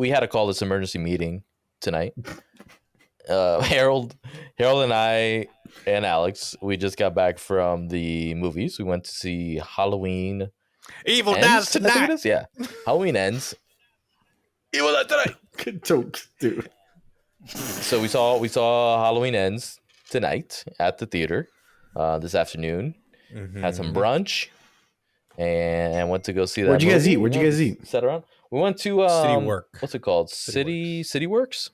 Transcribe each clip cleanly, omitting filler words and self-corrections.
had to call this emergency meeting tonight. Harold and I and Alex, we just got back from the movies. We went to see Halloween Evil Ends, Dies I think Tonight. it is. Yeah, Halloween Ends. Evil Dies Tonight. Good jokes, dude. So we saw Halloween Ends tonight at the theater this afternoon. Had some brunch and went to go see that. Where'd you guys movie. eat? Where'd you guys eat? Sat around. We went to City Work. What's it called? City Works.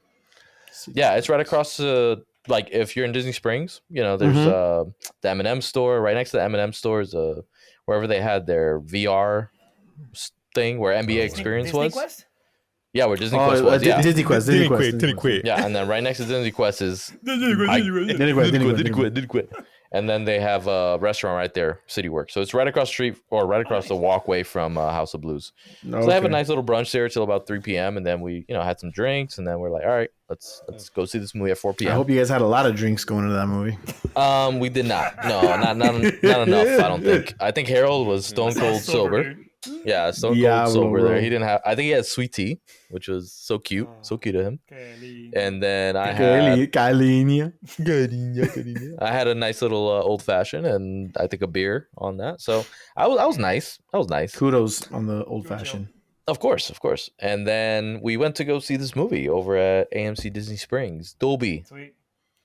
Yeah, it's right across like if you're in Disney Springs, there's the M&M store right next to the M&M store is wherever they had their VR thing where NBA Experience Disney was. Quest? Yeah, where Disney Quest was. Yeah. Disney Quest. Yeah, and then right next to Disney Quest is Disney Quest. And then they have a restaurant right there, City Works. So it's right across the street or right across the walkway from House of Blues. So they have a nice little brunch there till about 3 p.m. And then we, had some drinks. And then we're like, all right, let's go see this movie at 4 p.m. I hope you guys had a lot of drinks going into that movie. We did not. No, not enough. I don't think. I think Harold was stone cold sober. Yeah, stone cold sober there. He didn't have. I think he had sweet tea, which was so cute of him. And then I had a nice little old fashioned, and I think a beer on that. So I was nice. That was nice. Kudos on the old fashioned. Of course. And then we went to go see this movie over at AMC Disney Springs, Dolby. Sweet.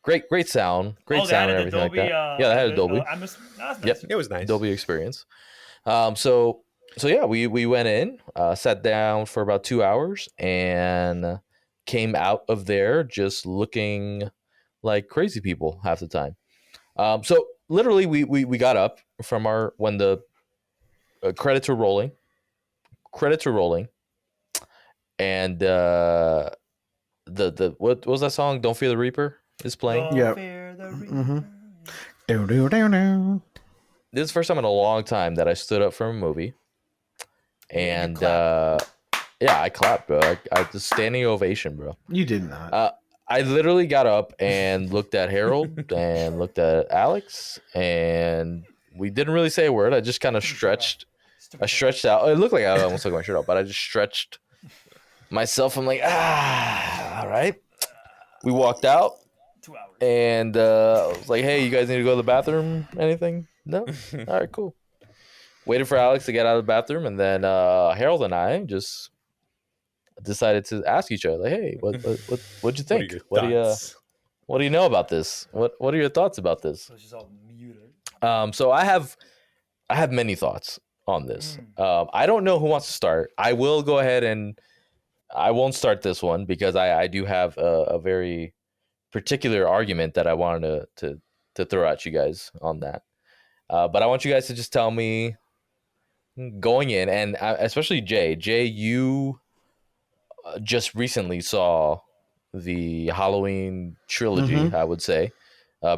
Great sound, sound and everything Dolby, like that. Yeah, they had a Dolby. Nice. Yep, it was nice. Dolby experience. So yeah, we went in, sat down for about 2 hours, and came out of there just looking like crazy people half the time. So literally, we got up from when the credits were rolling, and the what was that song? Don't Fear the Reaper is playing. Yeah. This is the first time in a long time that I stood up from a movie. And yeah, I clapped, bro. I just standing ovation, bro. You did not. I literally got up and looked at Harold and looked at Alex, and we didn't really say a word. I just kind of stretched. I stretched out. It looked like I almost took my shirt off, but I just stretched myself. I'm like, all right. We walked out. 2 hours. And I was like, hey, you guys need to go to the bathroom? Anything? No? All right, cool. Waited for Alex to get out of the bathroom, and then Harold and I just decided to ask each other, like, hey, what'd you think? What do you know about this? What are your thoughts about this? So it's just all muted. So I have many thoughts on this. I don't know who wants to start. I will go ahead and I won't start this one because I do have a very particular argument that I wanted to throw at you guys on that. But I want you guys to just tell me going in, and especially Jay, you just recently saw the Halloween trilogy, I would say,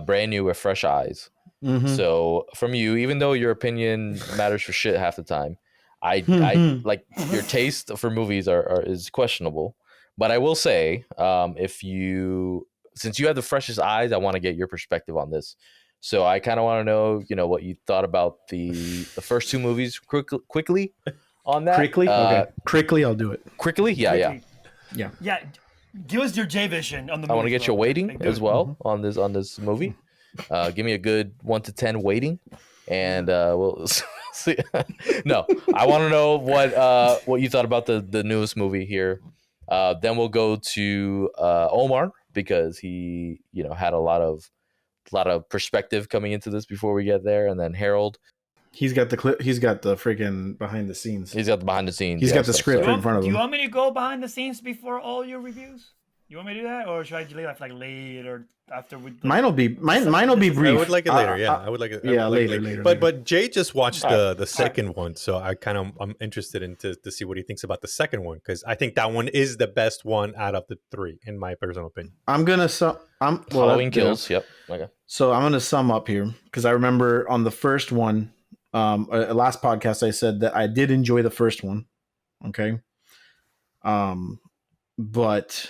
brand new with fresh eyes. So from you, even though your opinion matters for shit half the time, I like your taste for movies is questionable. But I will say, since you have the freshest eyes, I want to get your perspective on this. So I kind of want to know, what you thought about the first two movies quickly on that. Quickly? Okay. Quickly, I'll do it. Quickly? Yeah. Yeah. Give us your J vision on the movie. I want to get your weighting as well on this movie. Give me a good 1 to 10 weighting, and we'll see. No, I want to know what you thought about the newest movie here. Then we'll go to Omar because he had a lot of perspective coming into this before we get there, and then Harold. He's got the clip. He's got the freaking behind the scenes. He's got the behind the scenes. He's got the script in front of him. Do you want me to go behind the sines before all your reviews? You want me to do that, or should I delay that for like later after we? Mine will be brief. I would like it later. I would like it. Yeah, later. But Jay just watched the second one, so I'm interested to see what he thinks about the second one, because I think that one is the best one out of the three, in my personal opinion. Halloween Kills. Yep. Okay. So I'm gonna sum up here because I remember on the first one, last podcast I said that I did enjoy the first one. Okay. But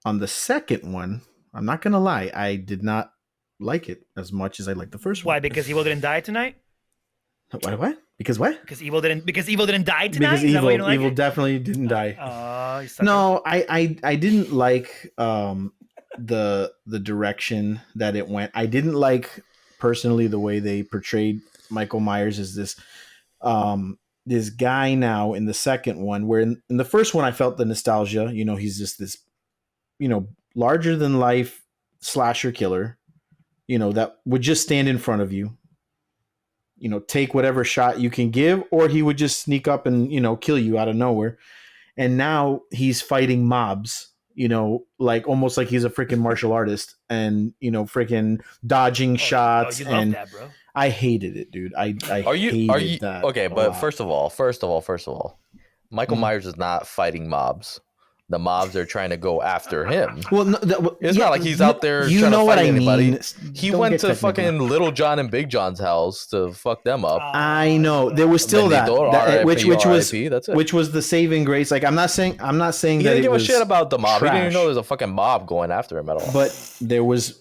on the second one, I'm not gonna lie, I did not like it as much as I liked the first one. Why? Because he didn't die tonight? What? Because what? Because evil didn't die tonight. Because Is that why you don't like evil it? definitely didn't die. You sucker. No, I didn't like the direction that it went. I didn't like personally the way they portrayed Michael Myers as this guy now in the second one, where in the first one I felt the nostalgia. He's just this larger than life slasher killer, that would just stand in front of you, take whatever shot you can give, or he would just sneak up and kill you out of nowhere. And now he's fighting mobs, like almost like he's a freaking martial artist, and freaking dodging shots. You love and that, bro. I hated it, dude. I hated that. Okay? But first of all, Michael Myers is not fighting mobs. The mobs are trying to go after him. Well, it's not like he's out there trying to fight anybody. Mean. He went to fucking Little John and Big John's house to fuck them up. I know there was still which was the saving grace. Like I'm not saying He that didn't give a shit about the mob. Trash. He didn't even know there's a fucking mob going after him at all. But there was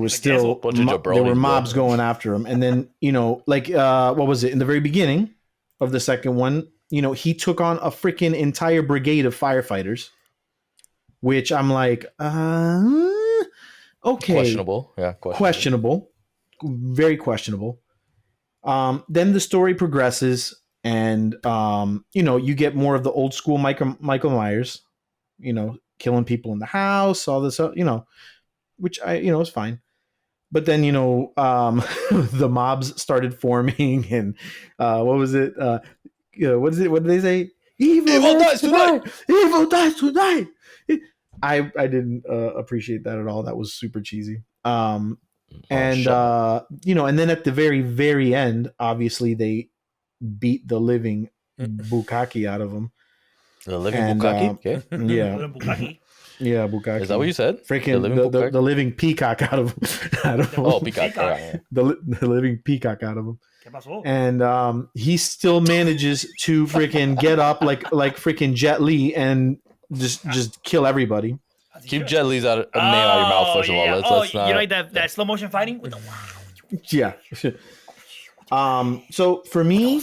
still there were mobs going after him, and then what was it in the very beginning of the second one? He took on a freaking entire brigade of firefighters. Which I'm like, okay. Questionable. Yeah, questionable. Very questionable. Then the story progresses and, you get more of the old school Michael Myers, killing people in the house, all this, which is fine. But then, the mobs started forming and what was it? What did they say? Evil dies tonight! Evil dies tonight! I didn't appreciate that at all. That was super cheesy. And then at the very, very end, obviously they beat the living bukkake out of him. The living bukkake? Okay. Yeah. Yeah, bukkake. Is that what you said? Freaking the living peacock out of him. Oh, peacock. The living peacock out of him. And he still manages to freaking get up like freaking Jet Li and just kill everybody. Keep Jet Li's name out of your mouth, first of all. Let's not... You like that slow motion fighting? Yeah. So for me,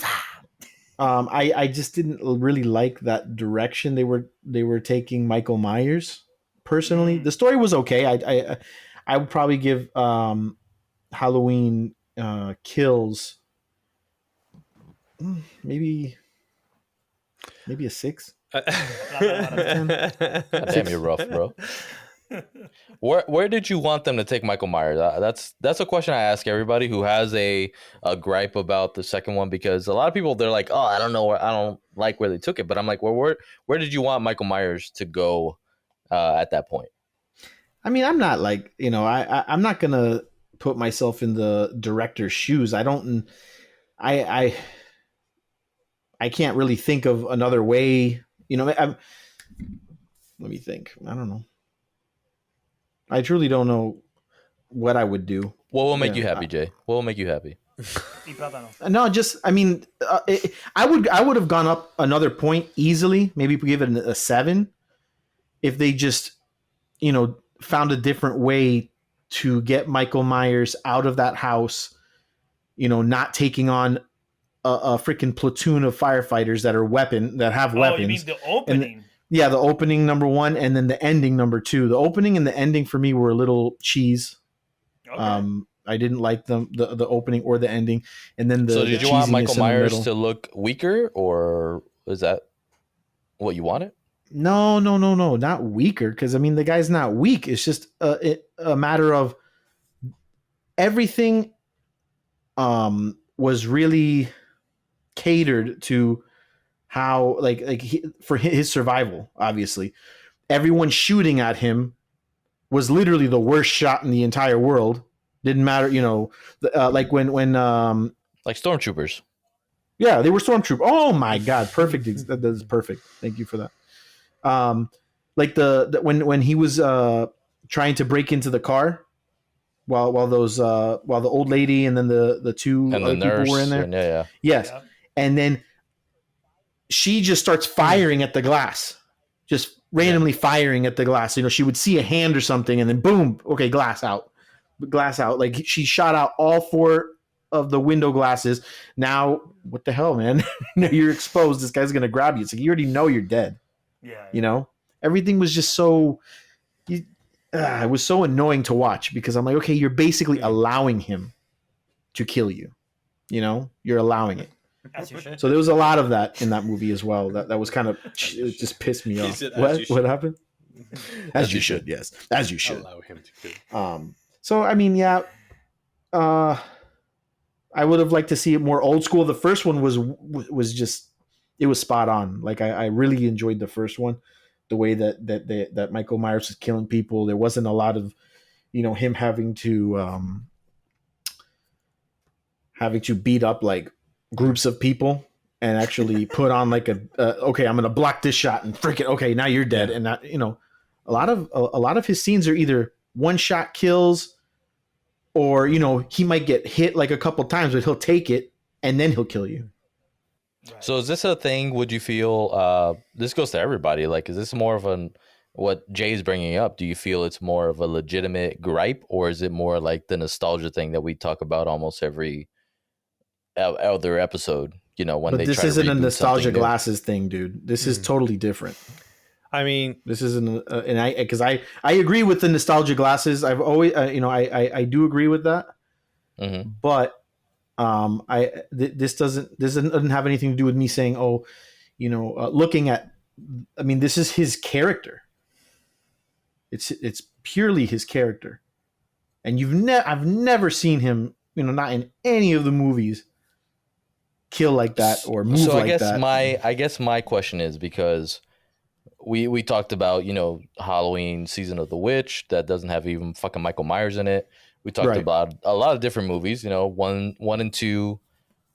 I just didn't really like that direction they were taking Michael Myers. Personally, the story was okay. I would probably give Halloween Kills maybe a 6. Damn, you're rough, bro. Where did you want them to take Michael Myers? That's a question I ask everybody who has a gripe about the second one, because a lot of people, they're like, oh, I don't like where they took it, but I'm like, where did you want Michael Myers to go at that point? I mean, I'm not like, I'm not gonna put myself in the director's shoes. I can't really think of another way. Let me think. I don't know. I truly don't know what I would do. What will make you happy, Jay? What will make you happy? No, I would have gone up another point easily. Maybe give it a 7 if they just, found a different way to get Michael Myers out of that house. Not taking on a freaking platoon of firefighters that have weapons. You mean the opening? The opening number 1, and then the ending number 2. The opening and the ending for me were a little cheese. Okay. I didn't like the opening or the ending, and then So did you want Michael Myers to look weaker, or is that what you wanted? No, not weaker. Because the guy's not weak. It's just a matter of everything. Was really catered to how for his survival. Obviously, everyone shooting at him was literally the worst shot in the entire world. Didn't matter, like when like stormtroopers. Yeah, they were stormtroopers. Oh my god, perfect. That is perfect. Thank you for that. Like when he was trying to break into the car while the old lady and then the two and the people were in there. And Yes. Yeah. And then she just starts firing at the glass. Just randomly firing at the glass. She would see a hand or something and then boom, okay, glass out. Like she shot out all 4 of the window glasses. Now, what the hell, man? You're exposed. This guy's gonna grab you. It's like you already know you're dead. Yeah. You know, everything was just so. It was so annoying to watch because I'm like, okay, you're basically allowing him to kill you. You know, you're allowing it. As you should. So there was a lot of that in that movie as well. That was kind of it just pissed me off. What happened? As you should, yes, as you should. Allow him to kill. So I mean, yeah. I would have liked to see it more old school. The first one was just it was spot on. Like I really enjoyed the first one, the way that Michael Myers was killing people. There wasn't a lot of, him having to beat up like groups of people and actually put on like okay, I'm gonna block this shot and freaking okay, now you're dead. And that a lot of his scenes are either one shot kills, or he might get hit like a couple times, but he'll take it and then he'll kill you. Right. So is this a thing? Would you feel this goes to everybody? Like, is this more of what Jay's bringing up? Do you feel it's more of a legitimate gripe, or is it more like the nostalgia thing that we talk about almost every other episode? When but they this try isn't to a reboot nostalgia something new? glasses thing, dude. This is totally different. I mean, this isn't, and I agree with the nostalgia glasses. I've always, I do agree with that. Mm-hmm. But this doesn't have anything to do with me saying, looking at. I mean, this is his character. It's purely his character, and I've never seen him, not in any of the movies, kill like that or move so like that. I guess my question is, because we talked about Halloween Season of the Witch that doesn't have even fucking Michael Myers in it. We talked Right. about a lot of different movies, 1 and 2,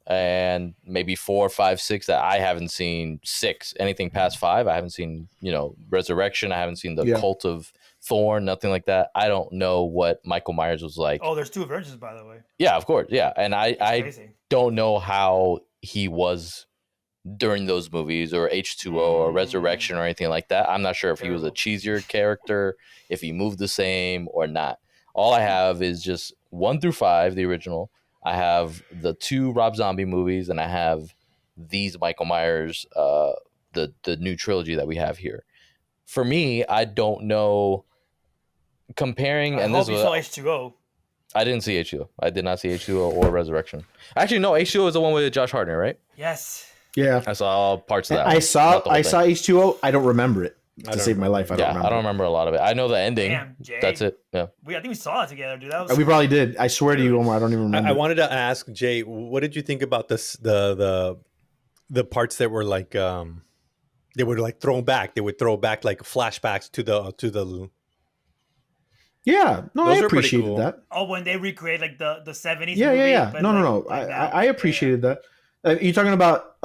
and maybe 4, 5, 6 that I haven't seen. 6, anything past 5, I haven't seen. Resurrection. I haven't seen the Cult of Thorn. Nothing like that. I don't know what Michael Myers was like. Oh, there's 2 versions, by the way. Yeah, of course. Yeah, and I Crazy. don't know how he was during those movies, or H2O or Resurrection or anything like that. I'm not sure if he was a cheesier character, if he moved the same or not. All I have is just 1 through 5, the original. I have the 2 Rob Zombie movies, and I have these Michael Myers, the new trilogy that we have here. For me, I don't know. Comparing, I and hope this you was, saw H2O. I didn't see H2O. I did not see H2O or Resurrection. Actually, no, H2O is the one with Josh Hartnett, right? Yes. Yeah, I saw parts of that. I one, saw not the whole thing. H2O. I don't remember it. To save my life, I don't remember. I don't remember a lot of it. I know the ending. Damn, Jay. That's it. Yeah. I think we saw it together, dude. That was We probably did. I swear to you, Omar, I don't even remember. I wanted to ask Jay, what did you think about this? The parts that were like they were like thrown back. They would throw back like flashbacks to the. Yeah, no, Those I are pretty appreciated cool. that. Oh, when they recreate like the 70s. Yeah, movie, yeah. but, No. like that. I appreciated that. You're talking about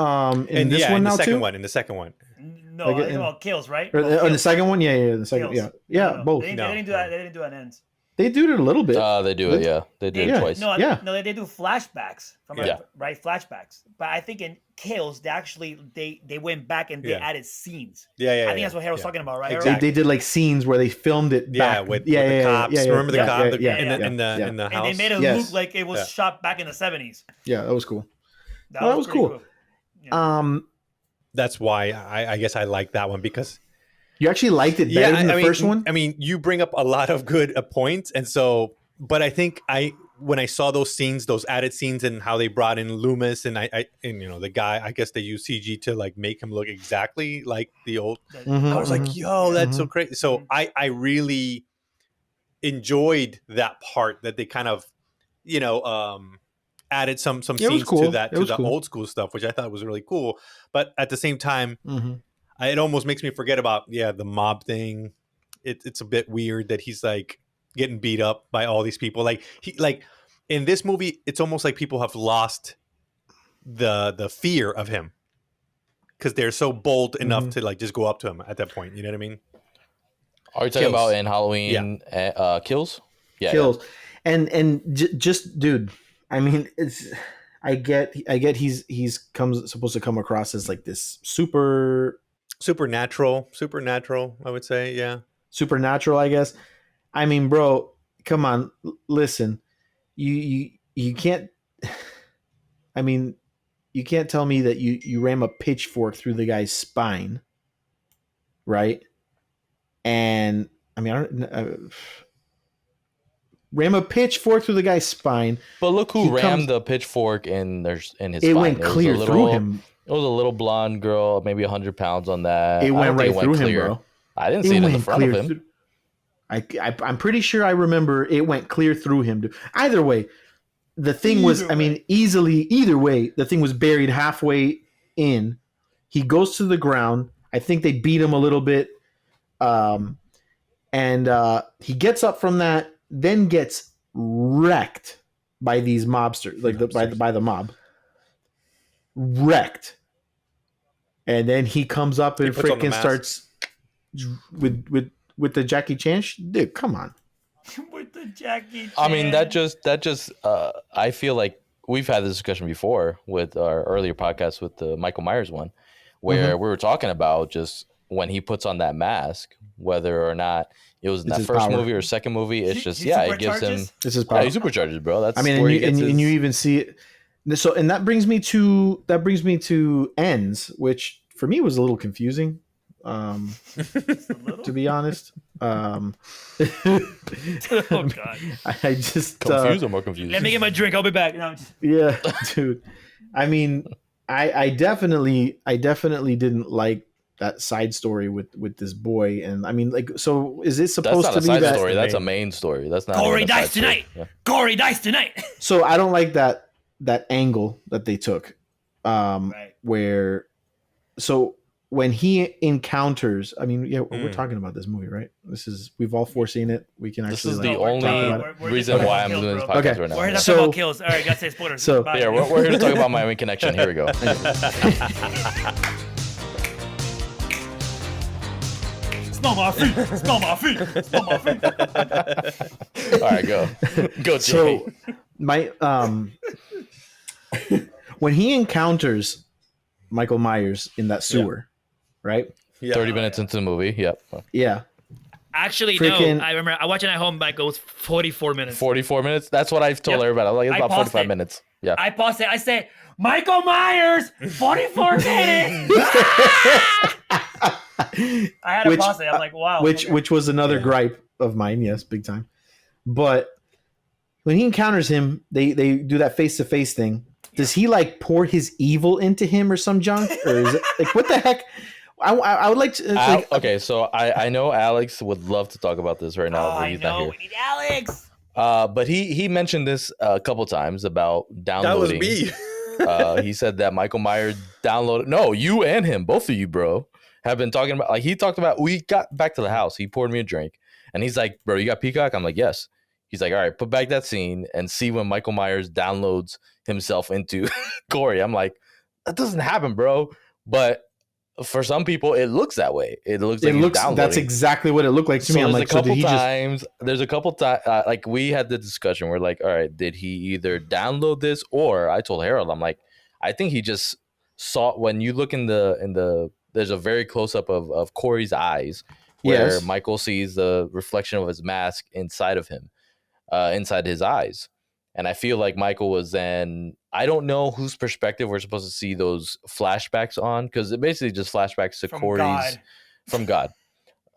in this one in now the second too? one. In the second one. No, Like I think in- about kills, right? Or Oh, in the kills. second one? Yeah, the second. Kills. Yeah, No, both. They No. didn't do that. They didn't do an ends. They do it a little bit. They do it. Yeah, they did it Yeah. twice. No, Yeah. no, they do flashbacks from Yeah. right flashbacks. But I think in kills, they actually they went back and they Yeah. added scenes. Yeah. I think that's what Harold's talking about, right? Harold? Exactly. They did like scenes where they filmed it Yeah, back. with the cops. Remember the cop in the house? And they made it Yes. look like it was Yeah. shot back in the 70s. Yeah, that was cool. That Well, that was pretty cool. Yeah. That's why I guess I like that one, because You actually liked it better than the first one? I mean, you bring up a lot of good points, and so, but I think when I saw those scenes, those added scenes, and how they brought in Loomis, and the guy, I guess they used CG to like make him look exactly like the old. Mhm, I was like, yo, that's so crazy. So I really enjoyed that part, that they kind of, added some Yeah, it was scenes cool. to that, It to was the cool. old school stuff, which I thought was really cool. But at the same time, Mhm. it almost makes me forget about the mob thing. It's a bit weird that he's like getting beat up by all these people. Like in this movie, it's almost like people have lost the fear of him, because they're so bold enough to like just go up to him at that point. You know what I mean? Are you talking Kills. about in Halloween Kills? Yeah. Kills. And just dude, I mean, I get he's supposed to come across as like this Supernatural, I would say. Yeah. supernatural, I guess. I mean, bro, come on, listen. You can't I mean, you can't tell me that you ram a pitchfork through the guy's spine, right? And I mean, I don't ram a pitchfork through the guy's spine. But look who He rammed comes- the pitchfork in his It spine. went clear through him. It was a little blonde girl, maybe 100 pounds on that. It I went don't right think through him, clear. bro. I didn't see it in the front of him. Through. I'm pretty sure I remember it went clear through him. Either way, the thing was, I mean, either way, the thing was buried halfway in. He goes to the ground. I think they beat him a little bit. And he gets up from that, then gets wrecked by these mobsters, by the mob. Wrecked. And then he comes up and freaking starts with the Jackie Chan. Dude, come on. With the Jackie Chan. I mean, that just I feel like we've had this discussion before with our earlier podcast with the Michael Myers one, where we were talking about just when he puts on that mask, whether or not it was in that first movie or second movie, it's just it gives him. This is power. Yeah, he supercharges, bro. That's I mean, where and you even see it. So, and that brings me to Ends, which for me was a little confusing. To be honest. Oh god. I just confused or more confused. Let me get my drink. I'll be back. No, yeah, dude. I mean, I definitely didn't like that side story with this boy, and I mean, like, so is it supposed to be that story? That's a main story. That's not. Corey dies tonight. Yeah. Corey dies tonight. So I don't like that angle that they took, right. where so. When he encounters, I mean, yeah, we're talking about this movie, right? We've all foreseen it. We can actually. This is the only reason why I'm doing this podcast right now. We're here to talk about kills. All right, gotta say spoilers. So yeah, we're here to talk about Miami Connection. Here we go. Smell my feet. Smell my feet. Smell my feet. All right, go, Jay. So my when he encounters Michael Myers in that sewer. Right? Yeah. 30 minutes into the movie. Yep. Yeah. Actually, no. I remember I watched it at home. Like it was 44 minutes. 44 minutes. That's what I've told everybody. I'm like, it's about 45 minutes. Yeah. I paused it. I said, Michael Myers, 44 minutes. I had to pause it. I'm like, wow. Which was another gripe of mine. Yes, big time. But when he encounters him, they do that face to face thing. Does he like pour his evil into him or some junk, or is it like what the heck? I would like to. Okay, so I know Alex would love to talk about this right now. Oh, but he's not here. We need Alex. But he mentioned this a couple times about downloading. That was me. He said that Michael Myers downloaded. No, you and him, both of you, bro, have been talking about. Like he talked about. We got back to the house. He poured me a drink, and he's like, "Bro, you got Peacock?" I'm like, "Yes." He's like, "All right, put back that scene and see when Michael Myers downloads himself into Corey." I'm like, "That doesn't happen, bro." But for some people, it looks that way. It looks that's exactly what it looked like to me. I'm like, there's a couple times, like we had the discussion. We're like, all right, did he either download this or I told Harold, I'm like, I think he just saw when you look in the there's a very close up of Corey's eyes where Michael sees the reflection of his mask inside of him. Inside his eyes. And I feel like Michael was then, I don't know whose perspective we're supposed to see those flashbacks on, because it basically just flashbacks to Corey's from God.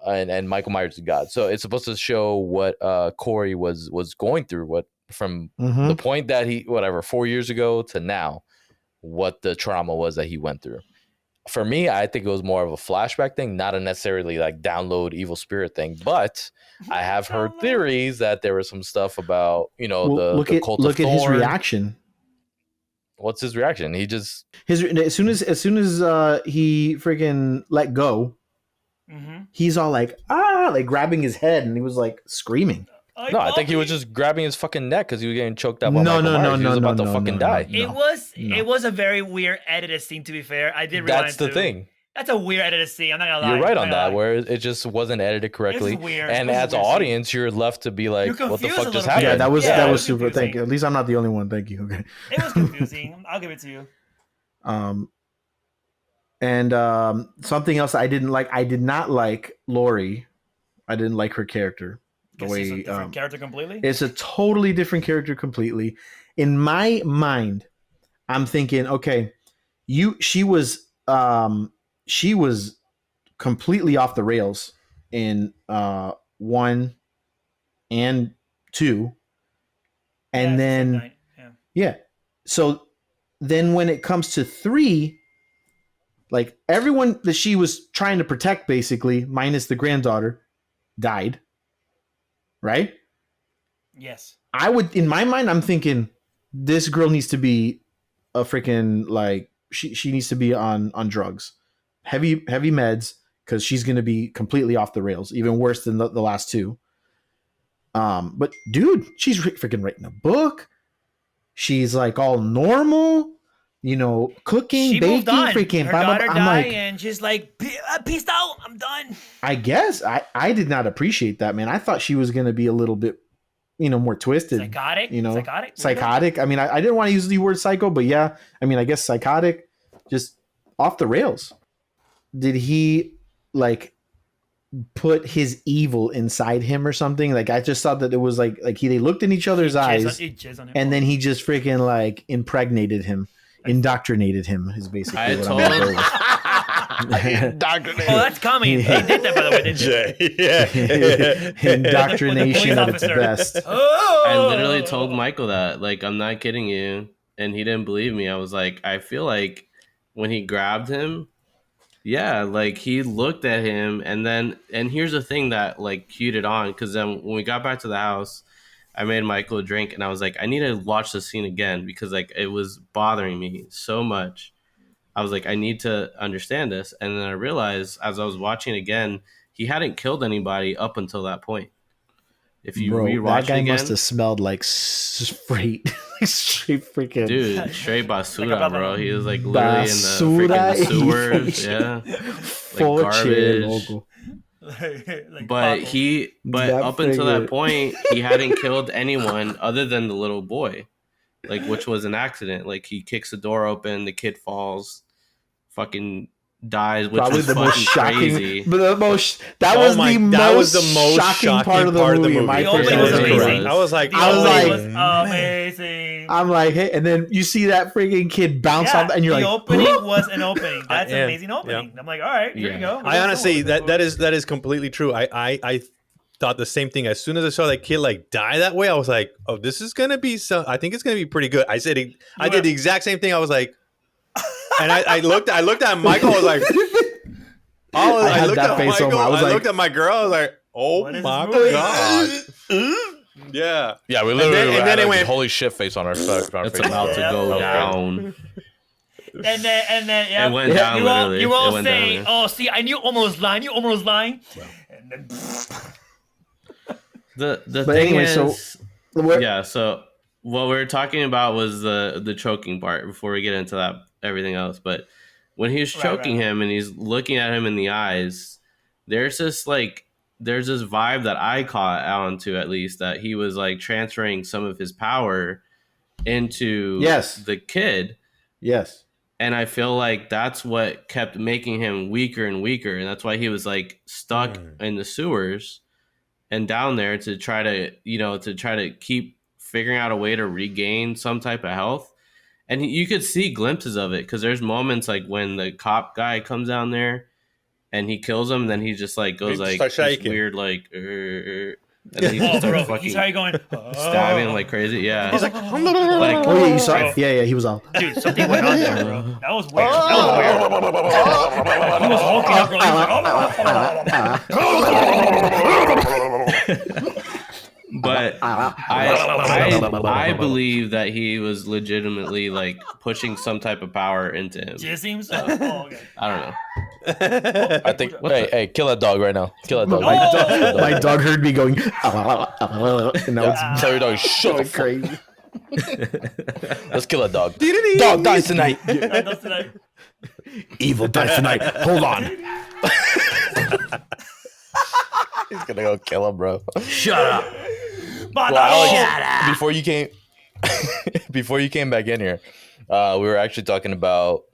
And Michael Myers is God. So it's supposed to show what Corey was going through, from the point that 4 years ago to now, what the trauma was that he went through. For me, I think it was more of a flashback thing, not a necessarily like download evil spirit thing. But I have heard theories that there was some stuff about, the cult of Thorn. Look at his reaction. What's his reaction? He just as soon as he freaking let go, he's all like like grabbing his head, and he was like screaming. I think he was just grabbing his fucking neck because he was getting choked up. He was about to fucking die. It was a very weird edited scene. To be fair, I did realize that's the thing. That's a weird edited scene. I'm not gonna lie. You're right on that, where it just wasn't edited correctly. It's weird. And as an audience, you're left to be like, "What the fuck just happened?" Yeah, that was super. Thank you. At least I'm not the only one. Thank you. Okay. It was confusing. I'll give it to you. And something else I didn't like. I did not like Laurie. I didn't like her character. The way it's a different character completely. It's a totally different character completely. In my mind, I'm thinking, okay, she was completely off the rails in 1 and 2, and it's the same then night. Yeah. yeah. So then when it comes to 3, like everyone that she was trying to protect, basically, minus the granddaughter, died. Right? Yes. I would, in my mind, I'm thinking this girl needs to be a freaking like she needs to be on drugs, heavy meds, because she's going to be completely off the rails, even worse than the last 2. But dude, she's freaking writing a book. She's like all normal, cooking, She moved baking, on. freaking. Her Blah, blah, daughter blah. I'm died, like, and she's like, "Peace out. I'm done." I guess I did not appreciate that, man. I thought she was going to be a little bit, more twisted, Psychotic. psychotic. I mean, I didn't want to use the word psycho, but yeah, I mean, I guess psychotic, just off the rails. Did he like put his evil inside him or something? Like, I just thought that it was like they looked in each other's eyes, and then he just freaking like impregnated him, indoctrinated him is basically what I'm gonna go with. Indoctrinated. Oh, that's coming. They did that, by the way. They did. Yeah. Indoctrination at its officer. best. Oh! I literally told Michael that, like, I'm not kidding you, and he didn't believe me. I was like, I feel like when he grabbed him, yeah, like he looked at him, and here's the thing that like cued it on, because then when we got back to the house, I made Michael a drink, and I was like, I need to watch the scene again because like it was bothering me so much. I was like, I need to understand this, and then I realized as I was watching again, he hadn't killed anybody up until that point. If you rewatch that guy it again, must have smelled like straight freaking dude, straight basura, bro. He was like literally basura in the freaking sewers, yeah, like garbage. But up until that point, he hadn't killed anyone other than the little boy, like, which was an accident. Like, he kicks the door open, the kid falls, fucking dies, which probably was the fucking most shocking, crazy. but that was the most shocking part of the movie. In my The opening personal was opinion. amazing. I was like, amazing. I'm like, hey, and then you see that freaking kid bounce off, and you're the like, opening was an opening. That's an Yeah. amazing opening. I'm like, all right, here you go. I honestly, that is completely true. I thought the same thing. As soon as I saw that kid like die that way, I was like, oh, this is gonna be I think it's gonna be pretty good. I did the exact same thing. I was like, and I looked at Michael. I was like, I looked at Michael. I looked at my girl. I was like, oh my god. Yeah. Yeah, we literally and then had it a went, holy shit face on our face. It's about to go down. And then yeah, It went down, literally. You all It went say, down, oh, see, I knew almost lying. And then The But thing anyway, is, so yeah. So what we were talking about was the choking part before we get into that everything else. But when he was choking him and he's looking at him in the eyes, there's this vibe that I caught on to, at least, that he was like transferring some of his power into the kid. Yes. And I feel like that's what kept making him weaker and weaker. And that's why he was like stuck in the sewers and down there to try to keep figuring out a way to regain some type of health. And you could see glimpses of it, because there's moments like when the cop guy comes down there and he kills him, and then he just like goes like this weird like and then he just starts fucking he's going stabbing him like crazy. Yeah, he's like, like, oh yeah, you saw it. Yeah, he was all. Dude, something went on there, bro. That was weird. He was hulking up, bro. But I believe that he was legitimately like pushing some type of power into him. Just seems so. Oh, okay. I don't know. I think. Hey, kill that dog right now. Kill that dog. My dog heard me going, and now it's Tell your dog, shut the crazy. Let's kill that dog. Dog dies tonight. Evil dies tonight. Hold on. He's gonna go kill him, bro. Shut up. Well, Alex, before you came back in here, we were actually talking about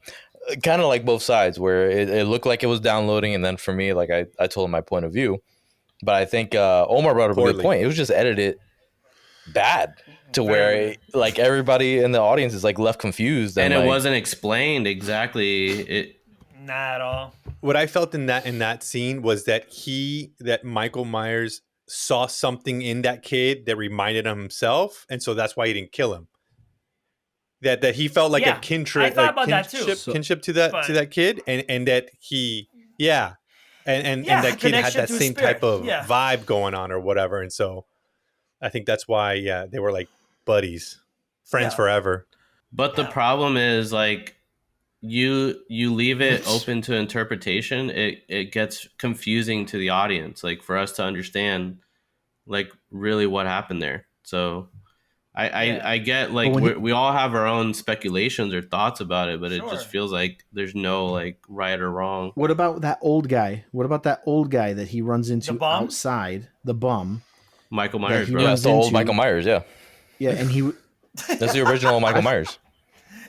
kind of like both sides, where it looked like it was downloading, and then for me, like I told him my point of view. But I think Omar brought up a good point. It was just edited bad to where like everybody in the audience is like left confused and like, it wasn't explained exactly. Not at all. What I felt in that scene was that Michael Myers saw something in that kid that reminded him himself, and so that's why he didn't kill him. That he felt like Yeah, a kinship, I thought about that too. kinship to that kid, and that he, and that kid had connection that to his same spirit. type of Yeah. vibe going on or whatever, and so I think that's why, they were like buddies, friends forever. But the problem is like you leave it open to interpretation. It gets confusing to the audience, like for us to understand like really what happened there. So I get like we all have our own speculations or thoughts about it, but it just feels like there's no like right or wrong. What about that old guy? What about that old guy that he runs into outside? The bum. Michael Myers, he bro. yeah, runs that's the old into- Michael Myers. Yeah, Yeah, and he that's the original Michael Myers.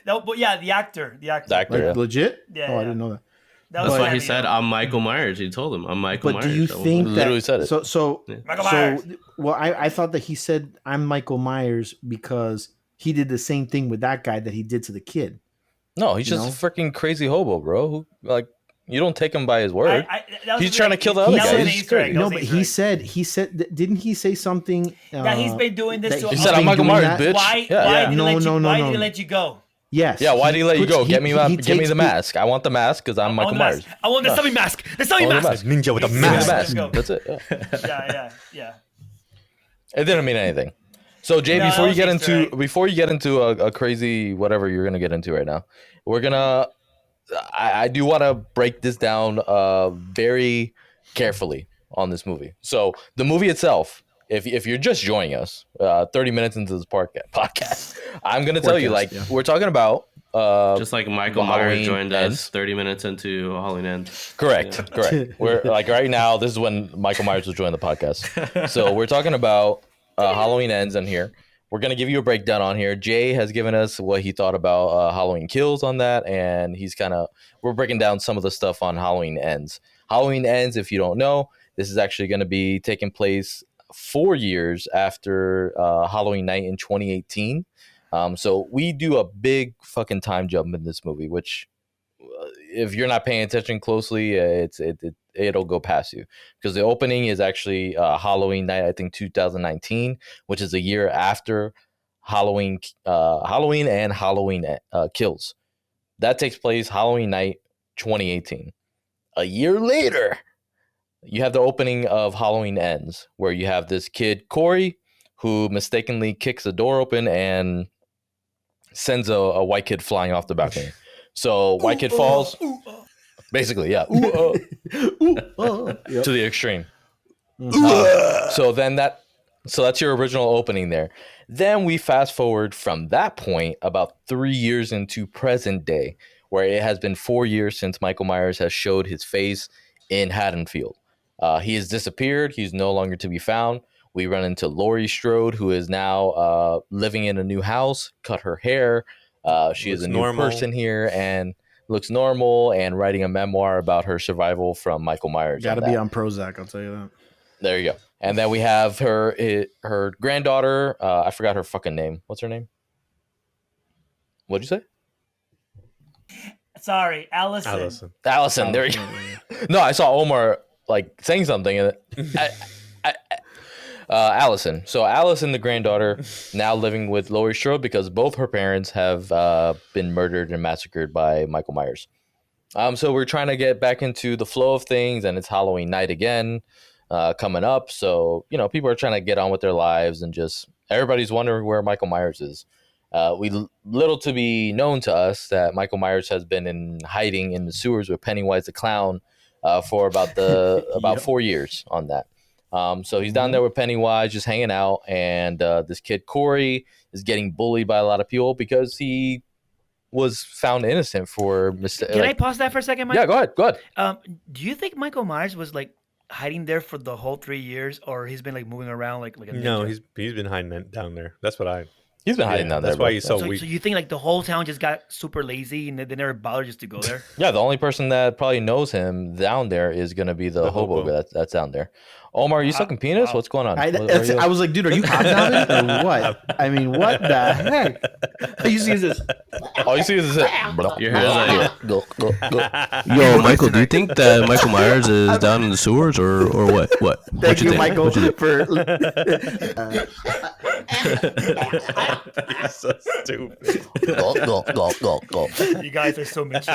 No, but yeah, the actor. The actor, like yeah. legit. Yeah, Oh, I yeah. didn't know that. That's why he said, "I'm Michael Myers." He told him, "I'm Michael But Myers." do you think that Literally said it. So Michael Myers. well, I thought that he said I'm Michael Myers because he did the same thing with that guy that he did to the kid. No, he's just a freaking crazy hobo, bro. Who, like, you don't take him by his word. He's trying to kill the other guy. No, but he said, didn't he say something? Yeah, he's been doing this to He said, "I'm Michael Myers, bitch." Why did he let you go? Yes. Yeah, why did he let you go? Give me the mask. I want the mask because I'm Michael Myers. I want the zombie mask. The zombie mask. Ninja with a Give me mask. the mask. That's it. Yeah. It didn't mean anything. So Jay, No, before you get Easter egg. into a crazy whatever you're gonna get into right now, we're gonna. I do want to break this down very carefully on this movie. So the movie itself, if you're just joining us, 30 minutes into this podcast, I'm gonna tell you we're talking about just like Michael Myers joined us 30 minutes into Halloween Ends. Correct. We're like right now. This is when Michael Myers was joining the podcast. So we're talking about Halloween Ends in here. We're going to give you a breakdown on here. Jay has given us what he thought about Halloween Kills on that, and we're breaking down some of the stuff on Halloween Ends. Halloween Ends, if you don't know, this is actually going to be taking place 4 years after Halloween Night in 2018. So we do a big fucking time jump in this movie, which if you're not paying attention closely, it'll go past you, because the opening is actually Halloween Night, I think 2019, which is a year after Halloween and Halloween Kills. That takes place Halloween Night 2018. A year later, you have the opening of Halloween Ends, where you have this kid Corey who mistakenly kicks the door open and sends a white kid flying off the balcony. So white kid falls, basically, yeah, to the extreme. So that's your original opening there. Then we fast forward from that point about 3 years into present day, where it has been 4 years since Michael Myers has showed his face in Haddonfield. He has disappeared. He's no longer to be found. We run into Laurie Strode, who is now living in a new house, cut her hair. She is a new person here and looks normal, and writing a memoir about her survival from Michael Myers. Got to be on Prozac, I'll tell you that. There you go. And then we have her granddaughter. I forgot her fucking name. What's her name? What'd you say? Sorry, Allison. Allison. There you go. No, I saw Omar like saying something, and Allison. So Allison, the granddaughter, now living with Laurie Strode because both her parents have been murdered and massacred by Michael Myers. So we're trying to get back into the flow of things, and it's Halloween night again coming up. So, people are trying to get on with their lives, and just everybody's wondering where Michael Myers is. Little to be known to us that Michael Myers has been in hiding in the sewers with Pennywise the Clown for about 4 years on that. So he's down there with Pennywise, just hanging out, and this kid Corey is getting bullied by a lot of people because he was found innocent for mistake. Can I pause that for a second, Mike? Yeah, go ahead. Do you think Michael Myers was like hiding there for the whole 3 years, or he's been like moving around like a ninja? No, he's been hiding down there. That's what I. He's been hiding down there. That's why bro. he's so So weak. you think like the whole town just got super lazy and they never bothered just to go there? Yeah, the only person that probably knows him down there is gonna be the hobo hobo. that's down there. Omar, are you sucking penis? Wow. What's going on? I, What- that's, are you- I was like, dude, are you hobnobbing or what? I mean, what the heck? All you see is this. all you see is this. Your hair's like, Go. yo, Michael, do you think that Michael Myers is down in the sewers or what? What? Thank you, Michael, for. He's so stupid. Go. You guys are so mature.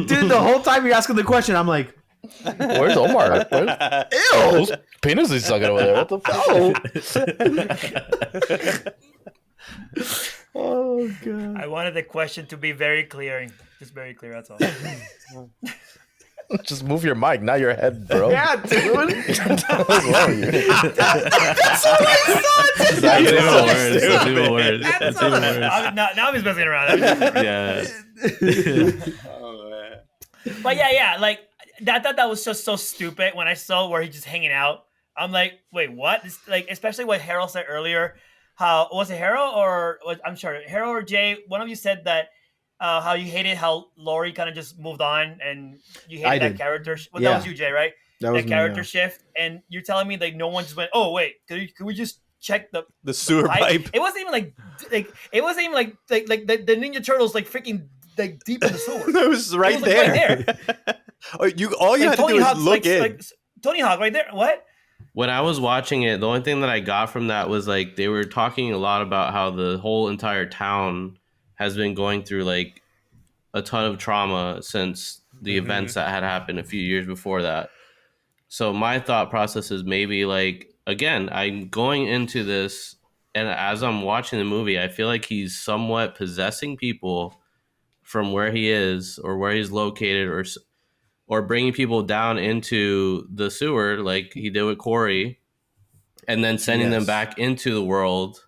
Dude, the whole time you're asking the question, I'm like, Where's Omar? Ew, penis is sucking over there. What the fuck? oh god. I wanted the question to be very clear, just very clear. That's all. Just move your mic, not your head, bro. Yeah, dude. What's wrong with you? It's even worse. It's even worse. It's even worse. Now he's messing around. Yeah. But yeah, like I thought that was just so stupid when I saw where he's just hanging out. I'm like, wait, what? This, like, especially what Harold said earlier. How was it Harold or I'm sure Harold or Jay? One of you said that how you hated how Laurie kind of just moved on and you hated I that did. character. Well, Yeah. that was you, Jay, right? That was That me, character yeah. shift, and you're telling me like no one just went, oh wait, could we just check the The sewer pipe. It wasn't even like it wasn't even like the Ninja Turtles like freaking like deep in the sewer. It was right It was, like, there. All you Like, had to do is Hawk's, look in. Like, Tony Hawk right there. What? When I was watching it, the only thing that I got from that was like they were talking a lot about how the whole entire town has been going through like a ton of trauma since the events that had happened a few years before that. So my thought process is maybe like, again, I'm going into this and as I'm watching the movie, I feel like he's somewhat possessing people from where he is or where he's located or bringing people down into the sewer like he did with Corey and then sending them Yes. back into the world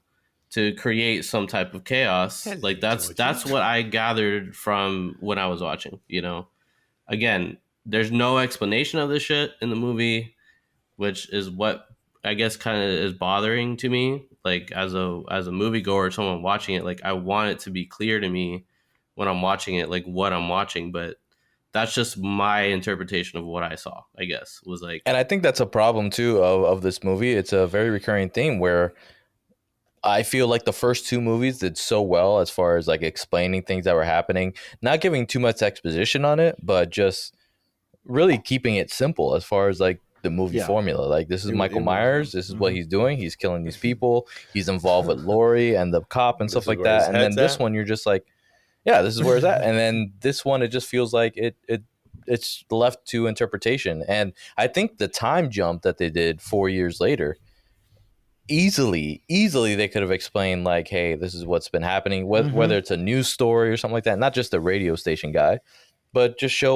to create some type of chaos. Hello, Like that's what I gathered from when I was watching, you know. Again, there's no explanation of this shit in the movie, which is what I guess kind of is bothering to me. Like as a moviegoer or someone watching it, like I want it to be clear to me when I'm watching it, like what I'm watching, but that's just my interpretation of what I saw, I guess, was like. And I think that's a problem too of this movie. It's a very recurring theme where I feel like the first two movies did so well as far as like explaining things that were happening, not giving too much exposition on it, but just really keeping it simple as far as like the movie Yeah. formula. Like this is It Michael was, Myers. This is what Mhm. he's doing. He's killing these people. He's involved with Laurie and the cop and This stuff is like where his that. And then head's this at. one, you're just like, yeah, this is where it's at. And then this one, it just feels like it's left to interpretation. And I think the time jump that they did 4 years later, easily they could have explained like, hey, this is what's been happening, Mhm. whether it's a news story or something like that, not just a radio station guy, but just show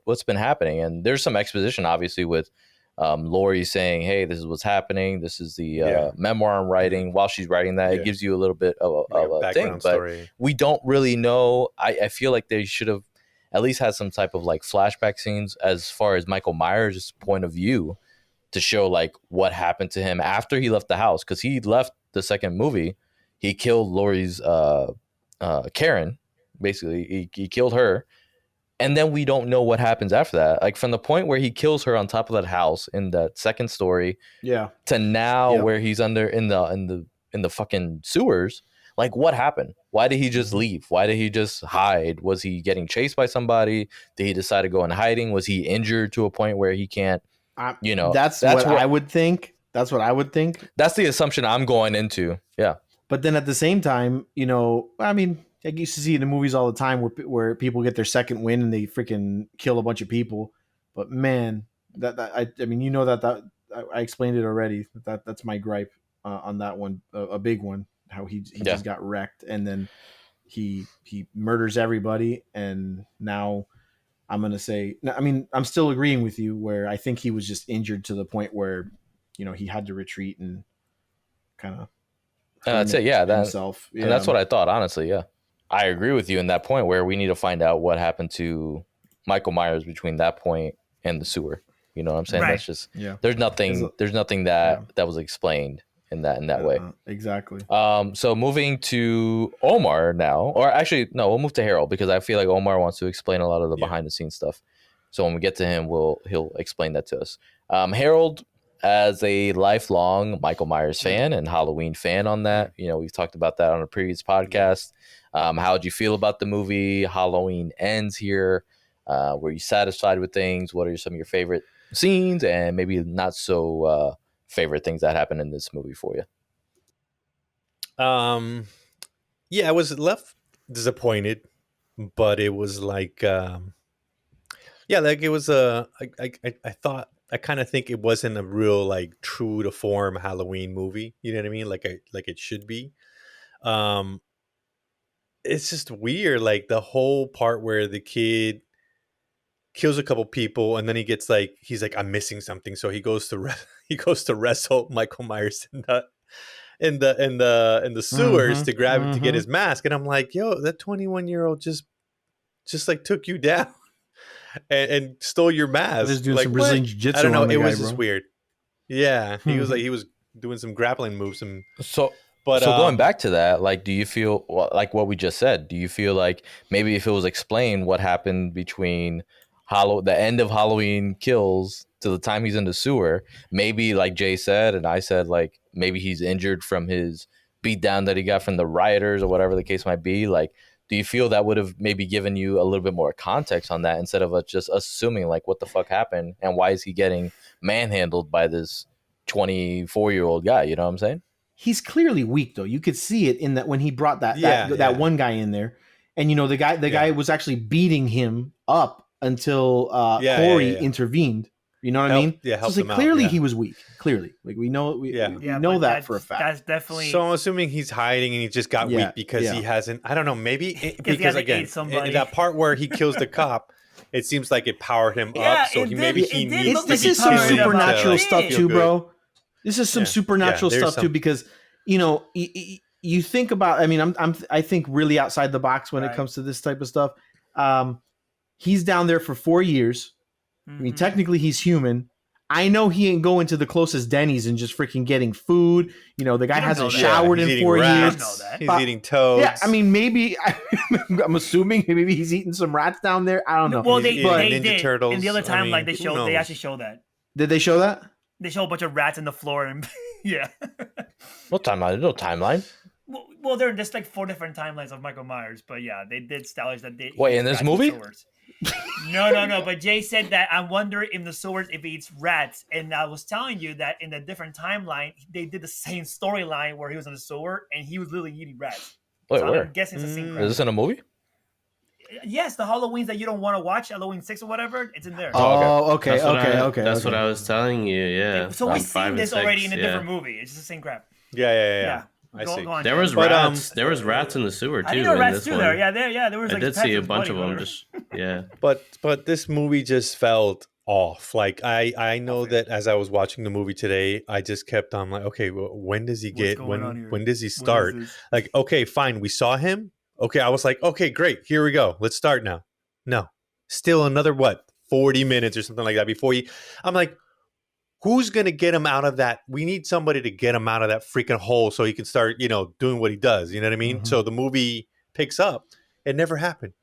what's been happening. And there's some exposition obviously with Laurie saying, hey, this is what's happening, this is the Yeah. memoir I'm writing. While she's writing that, Yeah. it gives you a little bit of Like a thing, background but story. we don't really know. I feel like they should have at least had some type of like flashback scenes as far as Michael Myers' point of view to show like what happened to him after he left the house, because he left the second movie. He killed Laurie's Karen, basically. He killed her, and then we don't know what happens after that. Like from the point where he kills her on top of that house in that second story Yeah. to now Yep. where he's under in the fucking sewers. Like what happened? Why did he just leave? Why did he just hide? Was he getting chased by somebody? Did he decide to go in hiding? Was he injured to a point where he can't? You know, that's that's what what- I would think. That's what I would think. That's the assumption I'm going into. Yeah. But then at the same time, you know, I mean, I used to see in the movies all the time where people get their second win and they freaking kill a bunch of people. But man, I mean, you know that I explained it already. That's my gripe on that one, a big one. How he Yeah. just got wrecked, and then he murders everybody, and now I'm gonna say, I mean, I'm still agreeing with you where I think he was just injured to the point where, you know, he had to retreat and kind of. That's it. Yeah. Himself. And that's what I thought, honestly. Yeah. I agree with you in that point where we need to find out what happened to Michael Myers between that point and the sewer. You know what I'm saying? Right. That's just, Yeah. there's nothing that was explained in that way. Exactly. So moving to Omar now, or actually no, we'll move to Harold because I feel like Omar wants to explain a lot of the behind the scenes stuff. So when we get to him, he'll explain that to us. Harold, as a lifelong Michael Myers fan and Halloween fan on that, we've talked about that on a previous podcast. How did you feel about the movie? Halloween ends here. Were you satisfied with things? What are some of your favorite scenes and maybe not so favorite things that happened in this movie for you? Yeah, I was left disappointed, but it was like, like it was I thought, I kind of think it wasn't a real like true to form Halloween movie. You know what I mean? Like it should be. Um, it's just weird, like the whole part where the kid kills a couple people and then he's like, I'm missing something, so he goes to he goes to wrestle Michael Myers in the sewers to grab it to get his mask, and I'm like, yo, that 21-year-old just like took you down and stole your mask. Just doing like some what? Brazilian jiu-jitsu I don't know, on the it guy, was bro. just weird. Yeah, he was doing some grappling moves, So going back to that, like, do you feel like what we just said? Do you feel like maybe if it was explained what happened between the end of Halloween Kills to the time he's in the sewer, maybe like Jay said and I said, like maybe he's injured from his beatdown that he got from the rioters or whatever the case might be. Like, do you feel that would have maybe given you a little bit more context on that instead of just assuming like what the fuck happened and why is he getting manhandled by this 24-year-old guy? You know what I'm saying? He's clearly weak, though. You could see it in that when he brought that one guy in there, and the guy was actually beating him up until Corey intervened. You know what I mean? Yeah, so it's like clearly he was weak. Clearly, like we know know that for a fact. That's definitely. So I'm assuming he's hiding and he just got weak because he hasn't. I don't know. Maybe because again, in that part where he kills the cop, it seems like it powered him up. So he needs. This is some supernatural stuff too, bro. This is some supernatural stuff too, because you think about. I mean, I think really outside the box when it comes to this type of stuff. He's down there for 4 years. I mean, technically he's human. I know he ain't going to the closest Denny's and just freaking getting food. The guy hasn't showered in 4 years. He's eating toads. Yeah, I mean, maybe I'm assuming maybe he's eating some rats down there. I don't know. Well, they Ninja did. Turtles. In the other timeline, they actually showed that. Did they show that? They show a bunch of rats in the floor, and yeah. What timeline? There's no timeline. Well, there are just like 4 different timelines of Michael Myers, but yeah, they did establish that they. Wait, in this movie? No. But Jay said that I'm wondering in the sewers if he eats rats, and I was telling you that in a different timeline they did the same storyline where he was in the sewer and he was literally eating rats. Wait, so where? I'm guessing it's the same. Is this in a movie? Yes, the Halloweens that you don't want to watch, Halloween 6 or whatever, it's in there. Oh, okay. That's what I was telling you. Yeah. So we've seen this already in a different movie. It's just the same crap. Yeah. I see. Go on, there was rats. There was rats in the sewer too. I didn't know rats this too one. there. Yeah, there was. I like, did see a bunch of them. Just But this movie just felt off. Like I know that as I was watching the movie today, I just kept on like, okay, well, when does he get? When does he start? Like, okay, fine, we saw him. Okay, I was like, okay, great, here we go. Let's start now. No, still another 40 minutes or something like that before you. I'm like, who's going to get him out of that? We need somebody to get him out of that freaking hole so he can start, doing what he does. You know what I mean? So the movie picks up. It never happened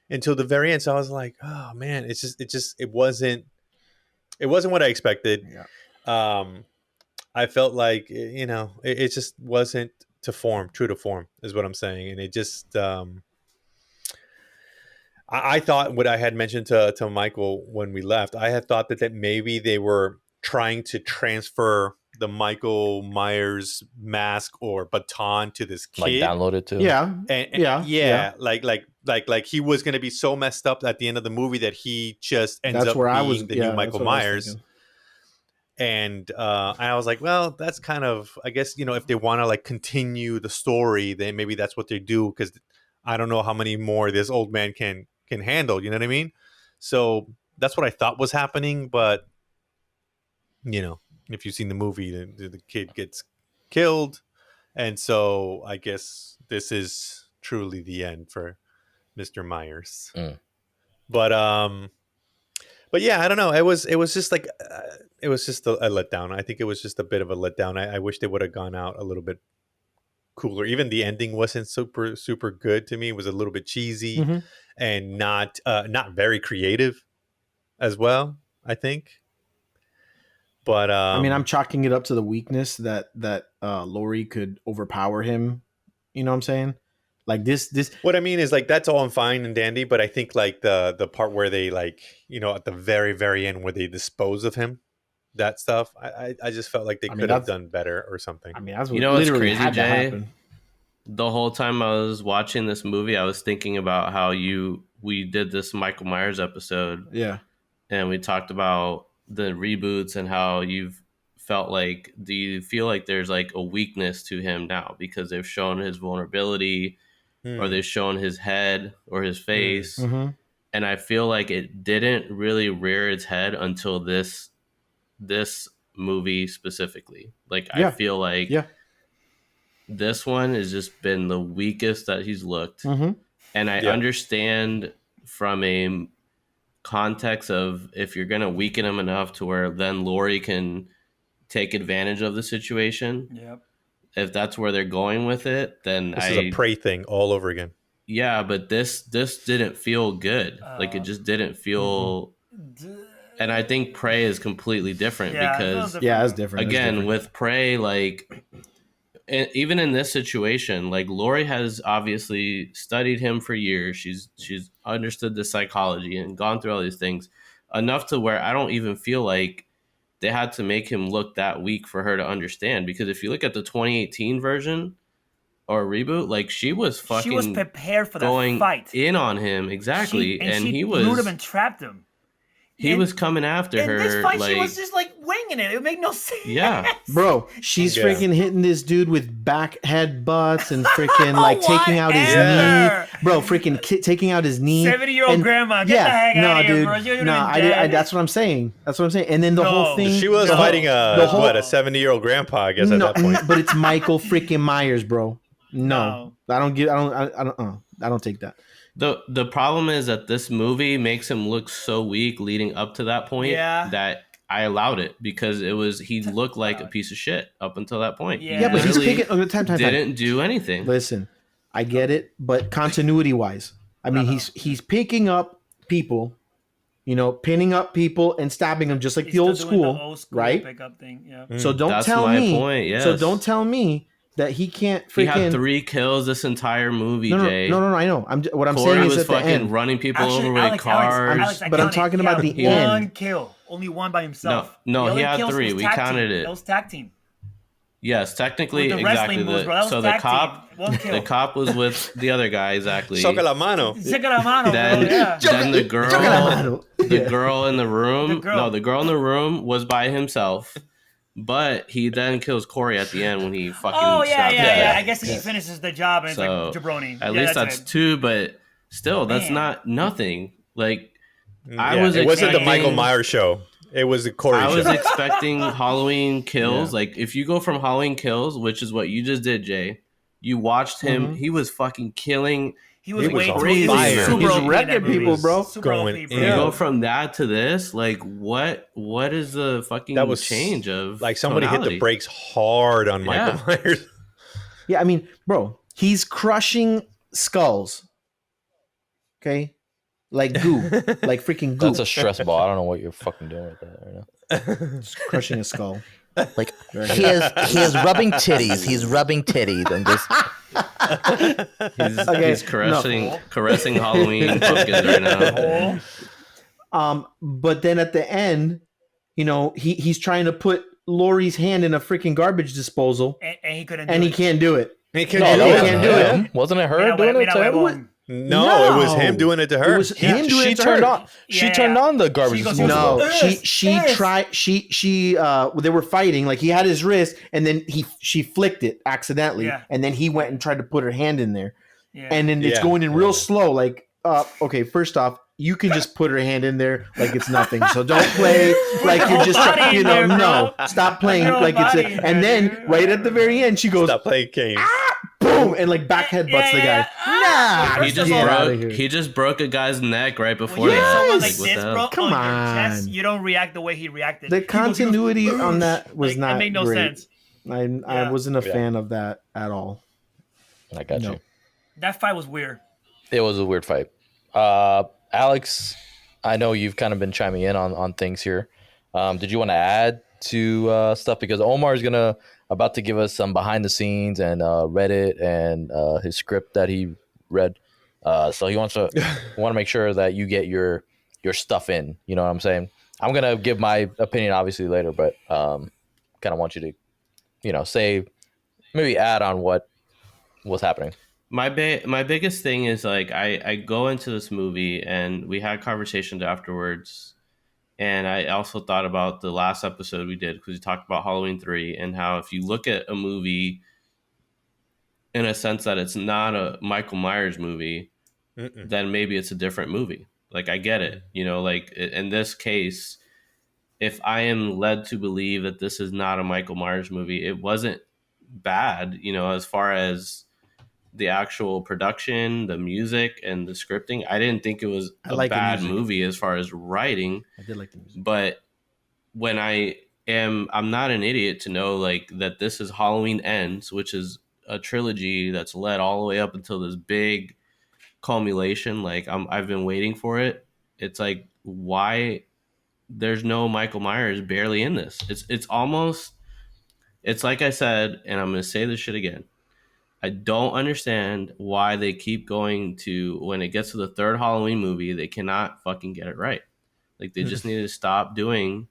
until the very end. So I was like, oh man, it wasn't what I expected. Yeah. I felt like, it just wasn't true to form is what I'm saying. And it just, I thought what I had mentioned to Michael when we left, I had thought that maybe they were trying to transfer the Michael Myers mask or baton to this kid. Like download it too. Yeah. Yeah. Like he was going to be so messed up at the end of the movie that he just ends up being the new Michael Myers. And I was like, well, that's kind of, I guess, if they want to like continue the story, then maybe that's what they do. Because I don't know how many more this old man can handle. You know what I mean? So that's what I thought was happening. But if you've seen the movie, the kid gets killed. And so I guess this is truly the end for Mr. Myers. But But yeah, I don't know. It was just like it was just a letdown. I think it was just a bit of a letdown. I wish they would have gone out a little bit cooler. Even the ending wasn't super good to me. It was a little bit cheesy Mhm. and not very creative as well, I think. But I mean, I'm chalking it up to the weakness that Lori could overpower him. You know what I'm saying? Like this. what I mean is like that's all fine and dandy, but I think like the part where they like, you know, at the very end where they dispose of him, that stuff, I just felt like they I mean, could have that's- done better or something. I mean, that's what You know what's literally crazy, had to Jay? happen. The whole time I was watching this movie, I was thinking about how we did this Michael Myers episode, Yeah. and we talked about the reboots and how you've felt like, do you feel like there's like a weakness to him now because they've shown his vulnerability or they've shown his head or his face? Mm-hmm. And I feel like it didn't really rear its head until this movie specifically. Like Yeah. I feel like Yeah. this one has just been the weakest that he's looked. Mm-hmm. And I Yeah. understand from a context of if you're going to weaken him enough to where then Lori can take advantage of the situation. Yep. If that's where they're going with it, then This is a prey thing all over again. yeah, but this didn't feel good. Like it just didn't feel. And I think Prey is completely different Yeah, it because feels different. Yeah, it's different. It's again different. with Prey, like even in this situation, like Lori has obviously studied him for years. She's understood the psychology and gone through all these things enough to where I don't even feel like they had to make him look that weak for her to understand. Because if you look at the 2018 version or reboot, like she was fucking She was prepared for that going fight. in on him exactly, and she he lured him was and trapped him. he And was coming after in her. this fight, like she was just like winging it. It made no sense. Yeah. Bro, she's Yeah. freaking hitting this dude with back head butts and freaking like taking out his Whatever. knee. Bro, freaking taking out his knee. 70-year-old And- grandma, get the heck out of here, dude. bro. You're No, doing I dead. that's what I'm saying. That's what I'm saying. And then the No. whole thing. She was the whole- fighting the whole- a 70-year-old grandpa, I guess, at no, that point. but it's Michael freaking Myers, bro. No, No. I don't take that. The problem is that this movie makes him look so weak leading up to that point Yeah. that I allowed it because he looked like a piece of shit up until that point. Yeah. Yeah, but he's Literally picking. Time. didn't do anything. Listen, I get it, but continuity wise, I mean, he's picking up people, pinning up people and stabbing them just like He's the old still doing school, the old school right? pickup thing. Yeah. So don't That's tell my me. point, yes. So don't tell me that he can't He freaking. had 3 kills this entire movie, no, Jay. no, I know. What I'm Corey saying is was at the fucking end. running people Actually, over with Alex, cars. I But I'm counted. talking He about had the one end. kill, only one by himself. No, The he other had kills 3. was We tag counted team. it. That was tag team. Yes, technically, With the exactly. wrestling moves, bro. That was So the tag cop, team. One kill. the cop was with the other guy, exactly. Soca la mano. Check it out, mano, Then, bro. Yeah. then the girl, the Yeah. girl in the room. The girl. No, the girl in the room was by himself, but he then kills Corey at the end when he fucking. Oh yeah, snaps his yeah. neck. I guess he finishes the job and it's So, like jabroni. At Yeah, least that's it. 2, but still, that's Man. not nothing. Like I Yeah, was it wasn't the expecting- Michael Myers show. It was the Corey I was show. expecting Halloween Kills. Like, if you go from Halloween Kills, which is what you just did, Jay, you watched him. He was fucking killing. He was He was way on too fire. super He's OP in wrecking that movie. people, bro. Super Going OP, in. You bro. go from that to this. Like, what is the fucking That was change of Like somebody hit tonality? the brakes hard on Michael Myers. Yeah, I mean, bro, he's crushing skulls. Okay, like goo, like freaking goo. That's a stress ball. I don't know what you're fucking doing with that right now. Just crushing a skull. Like he is rubbing titties. He's rubbing titties and just He's caressing Halloween pumpkins right now. But then at the end, he's trying to put Lori's hand in a freaking garbage disposal, And he couldn't do and he it. can't do it. He no, couldn't that do he it. wasn't can't do it. him. Wasn't it her Mira, doing it mira, to him? huevón. No, it was him doing it to her. It was him doing She it to turned her. on. She Yeah, turned yeah. on the garbage She goes, disposal. No, Yes, she yes. tried. She they were fighting. Like he had his wrist, and then she flicked it accidentally, Yeah. and then he went and tried to put her hand in there, Yeah. and then it's Yeah. going in real slow. Like, okay, first off, you can just put her hand in there like it's nothing. So don't play like you're just Body in there, no. bro. Stop playing Your like it's body a. in And there, then dude. right at the very end, she goes, Stop playing games. boom, and like back headbutts the guy. Nah, First He just of all- get outta broke. here. He just broke a guy's neck right before When you hit that. someone Yes. like what this, the hell? bro, Come on your chest, on. you don't react the way he reacted. The He goes, continuity on "Oosh." that was Like, not It made no great. sense. I Yeah. wasn't a Yeah. fan of that at all. I got No. you. That fight was weird. It was a weird fight. Alex, I know you've kind of been chiming in on things here. Did you want to add to stuff, because Omar is about to give us some behind the scenes and Reddit and his script that he read. So he wants to make sure that you get your stuff in. You know what I'm saying? I'm gonna give my opinion obviously later, but kind of want you to say, maybe add on what's happening. My biggest thing is like I go into this movie and we had conversations afterwards, and I also thought about the last episode we did because we talked about Halloween 3 and how if you look at a movie in a sense that it's not a Michael Myers movie, then maybe it's a different movie. Like I get it, like in this case, if I am led to believe that this is not a Michael Myers movie, it wasn't bad, as far as the actual production, the music, and the scripting. I didn't think it was I a like the bad music. movie as far as writing, I did like the music. but when I'm not an idiot to know like that this is Halloween Ends, which is a trilogy that's led all the way up until this big culmination. Like I've been waiting for it. It's like, why there's no Michael Myers barely in this? It's almost, it's like I said, and I'm gonna say this shit again. I don't understand why they keep going to, when it gets to the third Halloween movie, they cannot fucking get it right. Like they just need to stop doing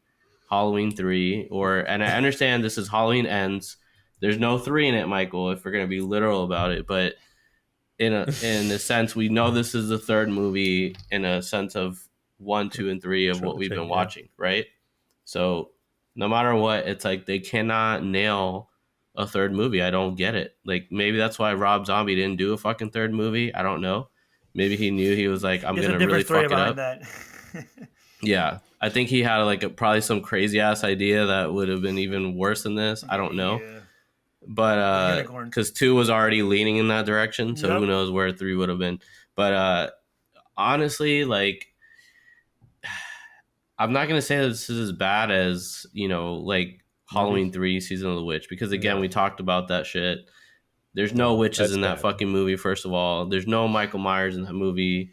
Halloween 3 and I understand this is Halloween Ends. There's no 3 in it, Michael, if we're going to be literal about it, but in a sense we know this is the third movie in a sense of 1, 2 and 3 of what we've been watching, right? So no matter what, it's like they cannot nail a third movie. I don't get it. Like maybe that's why Rob Zombie didn't do a fucking third movie. I don't know. Maybe he knew, he was like, I'm There's gonna a different really story fuck it up. behind that. Yeah, I think he had probably some crazy ass idea that would have been even worse than this. I don't know, Yeah. but Unicorn. because 2 was already leaning in that direction, so Yep. who knows where 3 would have been. But honestly, like I'm not gonna say that this is as bad as like Halloween 3 Season of the Witch, because again we talked about that shit. There's no witches that's in that bad. fucking movie. First of all, there's no Michael Myers in that movie.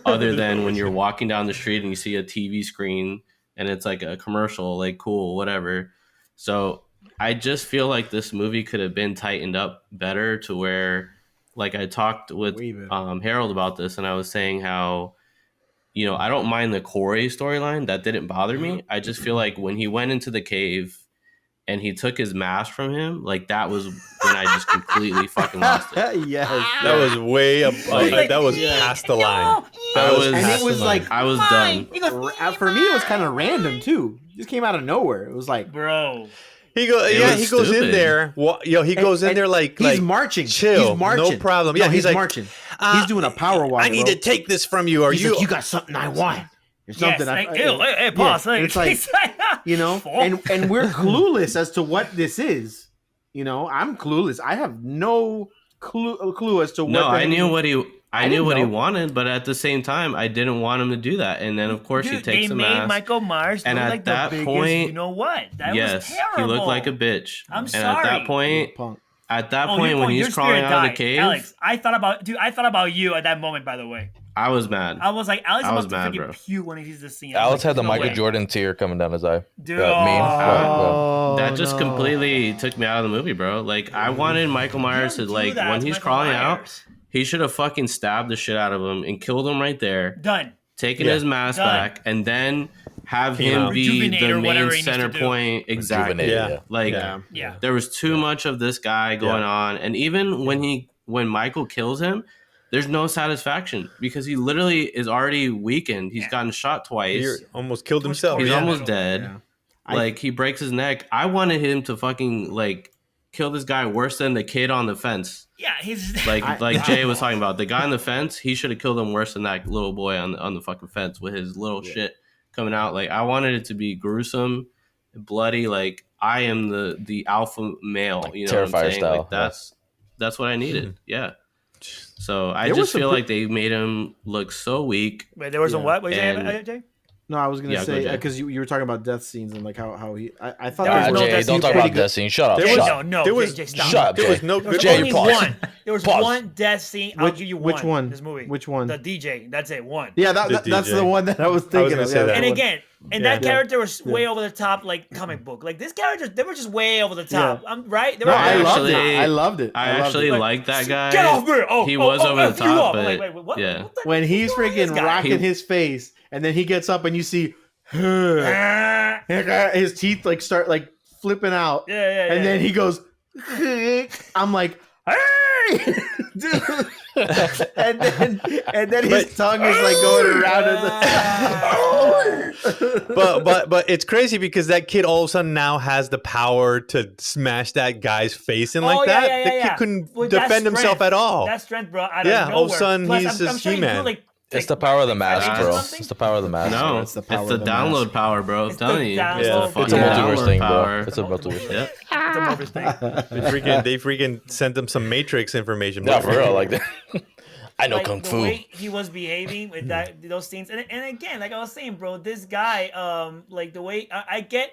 Other than when you're walking down the street and you see a TV screen and it's like a commercial, like cool, whatever. So I just feel like this movie could have been tightened up better to where, like I talked with Way better. Harold about this, and I was saying how, I don't mind the Corey storyline. That didn't bother me. I just feel like when he went into the cave and he took his mask from him, like that was when I just completely fucking lost it. Yes. That was way up. Like- that was past the line. That I was- And past it was the line. like I was done. for me, it was kind of random too. It just came out of nowhere. It was like Bro. he goes. It Yeah, was he goes in stupid. there. He goes in and there like he's like marching. chill, He's marching. no problem. No, Yeah, he's like, marching. He's doing a power walk. I need bro. to take this from you. Or He's you? like, you got something I want. Or Yes, something. like, ew, hey, pause. Yeah, and it's like, and we're clueless as to what this is. I'm clueless. I have no clue as to what. No, I knew what. what he. I I knew didn't what he know. wanted, but at the same time, I didn't want him to do that. And then, of course, he takes they the made mask. Michael Myers and look at like that the biggest. point- You know what? That Yes, was terrible. he looked like a bitch. I'm and sorry. at that point, Punk. when he's crawling out of the cave, Alex, I thought about you at that moment. By the way, I was mad. I was like, Alex I was about to mad, freaking bro. puke when he sees this scene. I was Alex like, had the no Michael way. Jordan tear coming down his eye. Dude, That meme. Oh, That just no. completely took me out of the movie, bro. Like I wanted Michael Myers to Don't do like that. when It's he's Michael crawling out, Myers. he should have fucking stabbed the shit out of him and killed him right there, Done. taken Yeah. his mask Done. back, and then have Came him out. be Rejuvenate the or whatever main he needs to center do. point. Exactly. Rejuvenated, Yeah. Like Yeah. Yeah. there was too much of this guy going on, and even when Michael kills him, there's no satisfaction because he literally is already weakened. He's gotten shot twice. He almost killed himself. He's Yeah. almost dead. Yeah. Like he breaks his neck. I wanted him to fucking like kill this guy worse than the kid on the fence. Yeah, he's Like Jay was talking about, the guy on the fence. He should have killed him worse than that little boy on the fucking fence with his little shit coming out. Like I wanted it to be gruesome, bloody. Like I am the alpha male. Like You know what I'm Terrifier saying? style, Like that's That's what I needed. Yeah. So I There was just some feel pre- like they made him look so weak. Wait, there was some Yeah. what? What you saying, And- Jay? No, I was gonna Yeah, go, say Jay. because you were talking about death scenes and like how he. I thought There was there no was Jay, death don't scene. talk pretty about good- that scene. Shut up. There Shut was- up. No, there was- Jay, stop. Shut up, There was Jay. no There was good. Jay, only pause. one. There was Pause. one death scene. I'll give you one. Which one? This movie. Which one? The DJ. That's it. One. Yeah, The that's DJ. the one that I was thinking gonna of. say yeah, that. And one. again, Yeah. that character was way over the top, like comic book. Like this character, they were just way over the top. Yeah. I'm right. They No, were I way over loved the it. top. I loved it. I loved actually it. like that guy. Get off me! Oh, He was over the F you top, up. I'm but like, wait, what? yeah. What the When heck he's is going on with freaking this guy? rocking his face, and then he gets up and you see his teeth like start like flipping out, Yeah. and then he goes. I'm like, hey, dude. and then his tongue is like going around. But it's crazy because that kid all of a sudden now has the power to smash that guy's face in like Oh, yeah, that. yeah, The yeah. kid couldn't With that defend himself strength. at all. That strength, bro. Out Yeah, of all of a nowhere. sudden Plus, he's I'm just sure he He-Man. grew, It's the power of the mask, 5 inches or bro. something? It's the power of the mask. No, It's the it's power the of the download mask. power, bro. I'm It's telling the you. download It's the power. fucking It's a Yeah. multiverse download thing, bro. power. It's a multiverse thing. Yep. It's a Morpheus thing. They freaking sent him some Matrix information. Yeah, bro. for real. Like that. I know Like, kung the fu. way he was behaving with those scenes, and again, like I was saying, bro, this guy, like the way I get,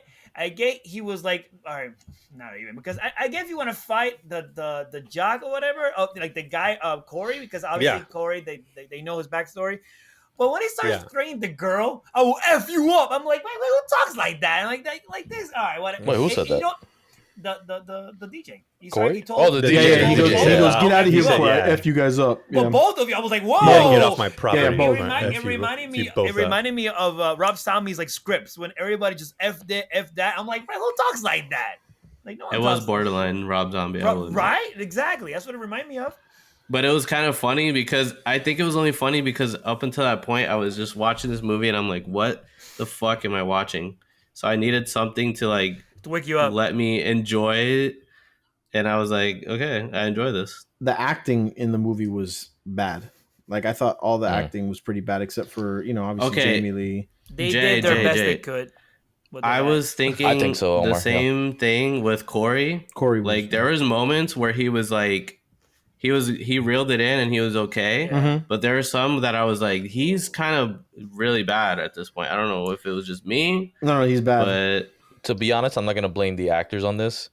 he was like, all right, not even because I get if you want to fight the jock or whatever, like the guy, Corey, because obviously Yeah. Corey, they know his backstory. But when he starts Yeah. threatening the girl, I will f you up. I'm like, wait, who talks like that? And like this. All right, whatever. Wait, who said that? You know, the DJ. Corey? He told, Oh, the Yeah, DJ. yeah. He goes, Yeah. get out of here He said, before I yeah. f you guys up. Well, Yeah. both of you. I was like, whoa. Yeah, get off my property. Yeah, both. It reminded me of Rob Zombie's like scripts when everybody just f that. I'm like, who talks like that? Like no one It was talks- borderline Rob Zombie. I will admit. right? Exactly. That's what it reminded me of. But it was kind of funny because I think it was only funny because up until that point, I was just watching this movie and I'm like, what the fuck am I watching? So I needed something to like To wake you up. let me enjoy it. And I was like, okay, I enjoy this. The acting in the movie was bad. Like I thought all the Mm. acting was pretty bad, except for obviously Okay. Jamie Lee. They Jay, did their Jay, best Jay. they could. with I that. was thinking I think so, the Omar, same thing with Corey. Corey was Like there was moments where he was like, he reeled it in and he was okay. Yeah. Mhm. But there are some that I was like, he's kind of really bad at this point. I don't know if it was just me, No, he's bad. but To be honest, I'm not gonna blame the actors on this.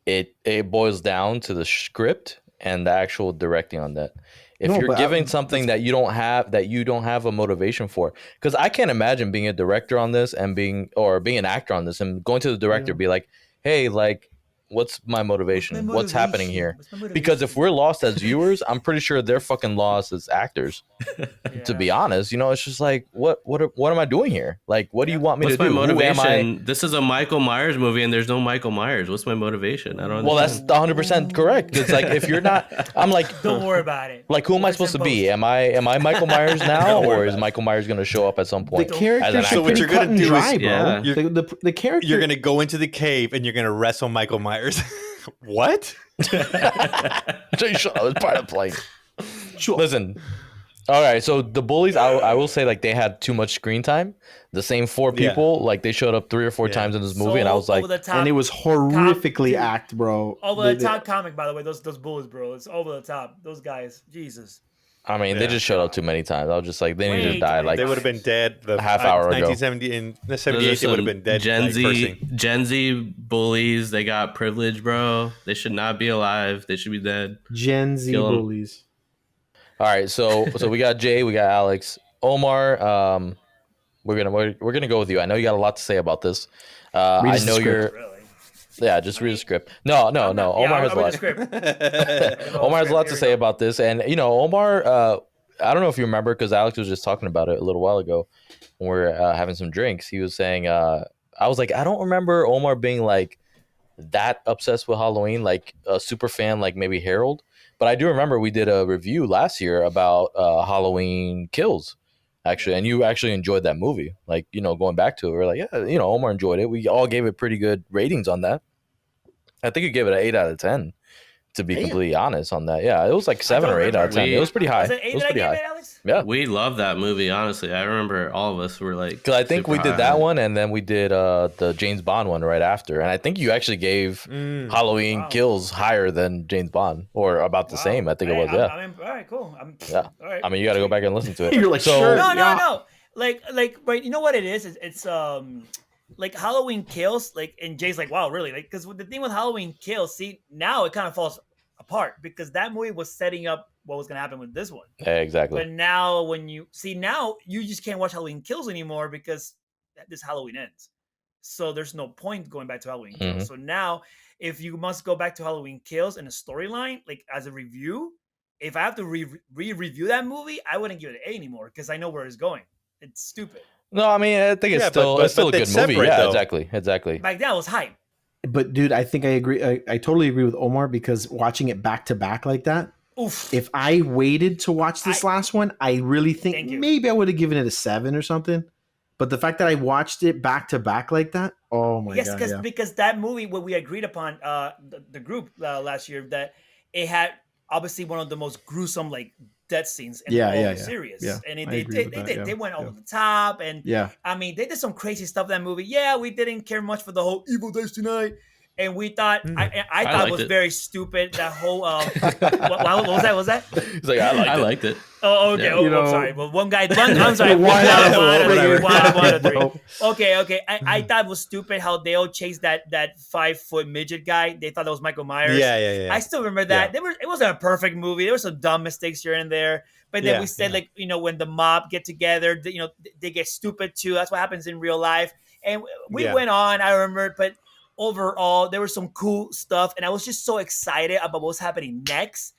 It boils down to the script and the actual directing on that. If No, you're but giving something that you don't have a motivation for, because I can't imagine being a director on this and being an actor on this and going to the director Yeah. be like, hey, like, what's my motivation? What's happening here? Because if we're lost as viewers, I'm pretty sure they're fucking lost as actors. To be honest, it's just like, what am I doing here? Like, what do you want me what's to my do? Who am I? motivation? This is a Michael Myers movie and there's no Michael Myers. What's my motivation? I don't Well, that's understand. 100% correct. It's like if you're not, I'm like, Don't worry about it. like who am I Fix and supposed to be? post. Am I Michael Myers now, Don't worry or is about it. Michael Myers going to show up at some the point? character as an should actor? So what pretty you're gonna cut and do is- dry, bro. Yeah. The character. You're gonna go into the cave and you're gonna wrestle Michael Myers. What? Shut up, it's part of the plane. Sure. Listen. All right, so the bullies, I will say, like, they had too much screen time. The same four Yeah. people, like, they showed up 3 or 4 Yeah. times in this movie, and I was like, over the top, and it was horrifically dude. act, bro. over They- the top comic. By the way, those bullies, bro. It's over the top. Those guys, Jesus. I mean, they Yeah. just showed up too many times. I was just like, they need Way to too die. many Like, They would have been dead. A half hour ago. 1970 and 78, they would have been dead. Gen like, Z, cursing. Gen Z bullies. They got privilege, bro. They should not be alive. They should be dead. Gen Z Kill 'em. bullies. all right, so we got Jay, we got Alex, Omar. We're gonna go with you. I know you got a lot to say about this. Read I us the know script. you're. Really? Yeah, just read the script. No. Omar has a lot. Omar has a lot to say about this, and Omar. I don't know if you remember because Alex was just talking about it a little while ago when we were having some drinks. He was saying, I was like, I don't remember Omar being like that obsessed with Halloween, like a super fan, like maybe Harold. But I do remember we did a review last year about Halloween Kills, actually, and you actually enjoyed that movie. Like, going back to it, we're like, yeah, Omar enjoyed it. We all gave it pretty good ratings on that. I think you gave it an 8 out of 10. To be Damn. completely honest on that, yeah, it was like 7 or 8 out of 10. It was pretty high. Was it 8 It was that I pretty gave high. it, Alex? Yeah, We love that movie, honestly. I remember all of us were like, because I think super we did high that on it. one, and then we did the James Bond one right after. And I think you actually gave Halloween Wow. Kills higher than James Bond, or about the same. I think it was. Hey, Yeah, I mean, all right, cool. yeah. All right. I mean, you got to go back and listen to it. You're like, so, sure. No, Yeah. no. Like, right? You know what it is? It's like Halloween Kills. Like, and Jay's like, wow, really? Like, because the thing with Halloween Kills, see, now it kind of falls apart because that movie was setting up what was gonna happen with this one. Yeah, exactly. But now, when you see now, you just can't watch Halloween Kills anymore because this Halloween ends. So there's no point going back to Halloween Kills. So now, if you must go back to Halloween Kills in a storyline, like as a review, if I have to re-review that movie, I wouldn't give it an A anymore because I know where it's going. It's stupid. No, I mean, I think it's Yeah, still but it's still a good it's movie. separate, Yeah, though. exactly. Back then, I was hype. But dude, I think I agree. I totally agree with Omar because watching it back to back like that. Oof. If I waited to watch this last one, I really think Thank you. maybe I would have given it a 7 or something. But the fact that I watched it back to back like that, oh my god! Yes, because that movie, what we agreed upon, the group last year, that it had obviously one of the most gruesome like death scenes in the whole series. Yeah, And I agree with that, they went over the top, and Yeah, I mean they did some crazy stuff in that movie. Yeah, we didn't care much for the whole Evil Days Tonight. And we thought, I thought it was very stupid. That whole, what was that? Was that? He's like, I liked it. Oh, okay. Yeah. I'm sorry. Well, I'm sorry. One out of one out of three. No. Okay. I thought it was stupid how they all chased that 5-foot midget guy. They thought that was Michael Myers. Yeah. I still remember that. It wasn't a perfect movie. There were some dumb mistakes here and there. But then we said, like, when the mob get together, they get stupid too. That's what happens in real life. And we went on, I remember, but overall, there was some cool stuff. And I was just so excited about what's happening next.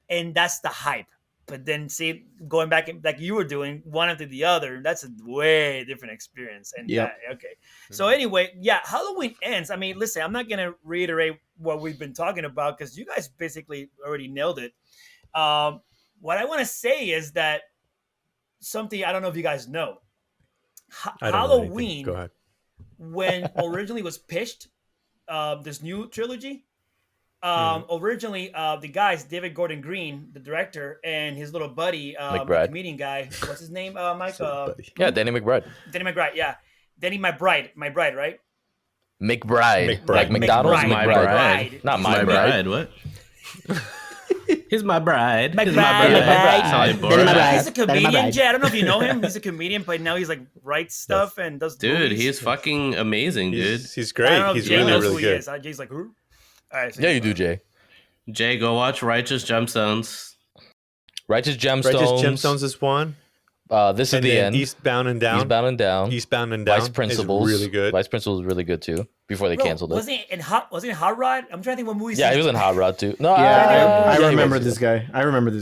And that's the hype. But then, see, going back like you were doing, one after the other, that's a way different experience. And okay. So anyway, Halloween ends. I mean, listen, I'm not going to reiterate what we've been talking about because you guys basically already nailed it. What I want to say is that something I don't know if you guys know. Halloween, Go ahead. when originally was pitched, this new trilogy, originally the guys, David Gordon Green, the director, and his little buddy, the comedian guy, what's his name, Mike? Danny McBride. Danny McBride, yeah. Danny McBride, right? McBride. Like McDonald's McBride. McBride. Not my bride. What? He's my bride. McBride. He's my bride. He's a comedian, Jay. I don't know if you know him. He's a comedian, but now he's like writes stuff and does Dude, movies. he's fucking amazing, dude. He's I don't know great. if He's Jay really, knows really who good. he is. Jay's like, who? All right, so Yeah, you do, Jay. Jay, go watch Righteous Gemstones. Righteous Gemstones. Righteous Gemstones is one. This is And the then end. Eastbound and Down. Eastbound and Down. Eastbound and Down. Vice Principals. Is really good. Vice Principals is really good too. Before they canceled it. Wasn't he in Hot Rod? I'm trying to think what movie. Yeah, he was in Hot Rod too. No, I he remember was. this guy.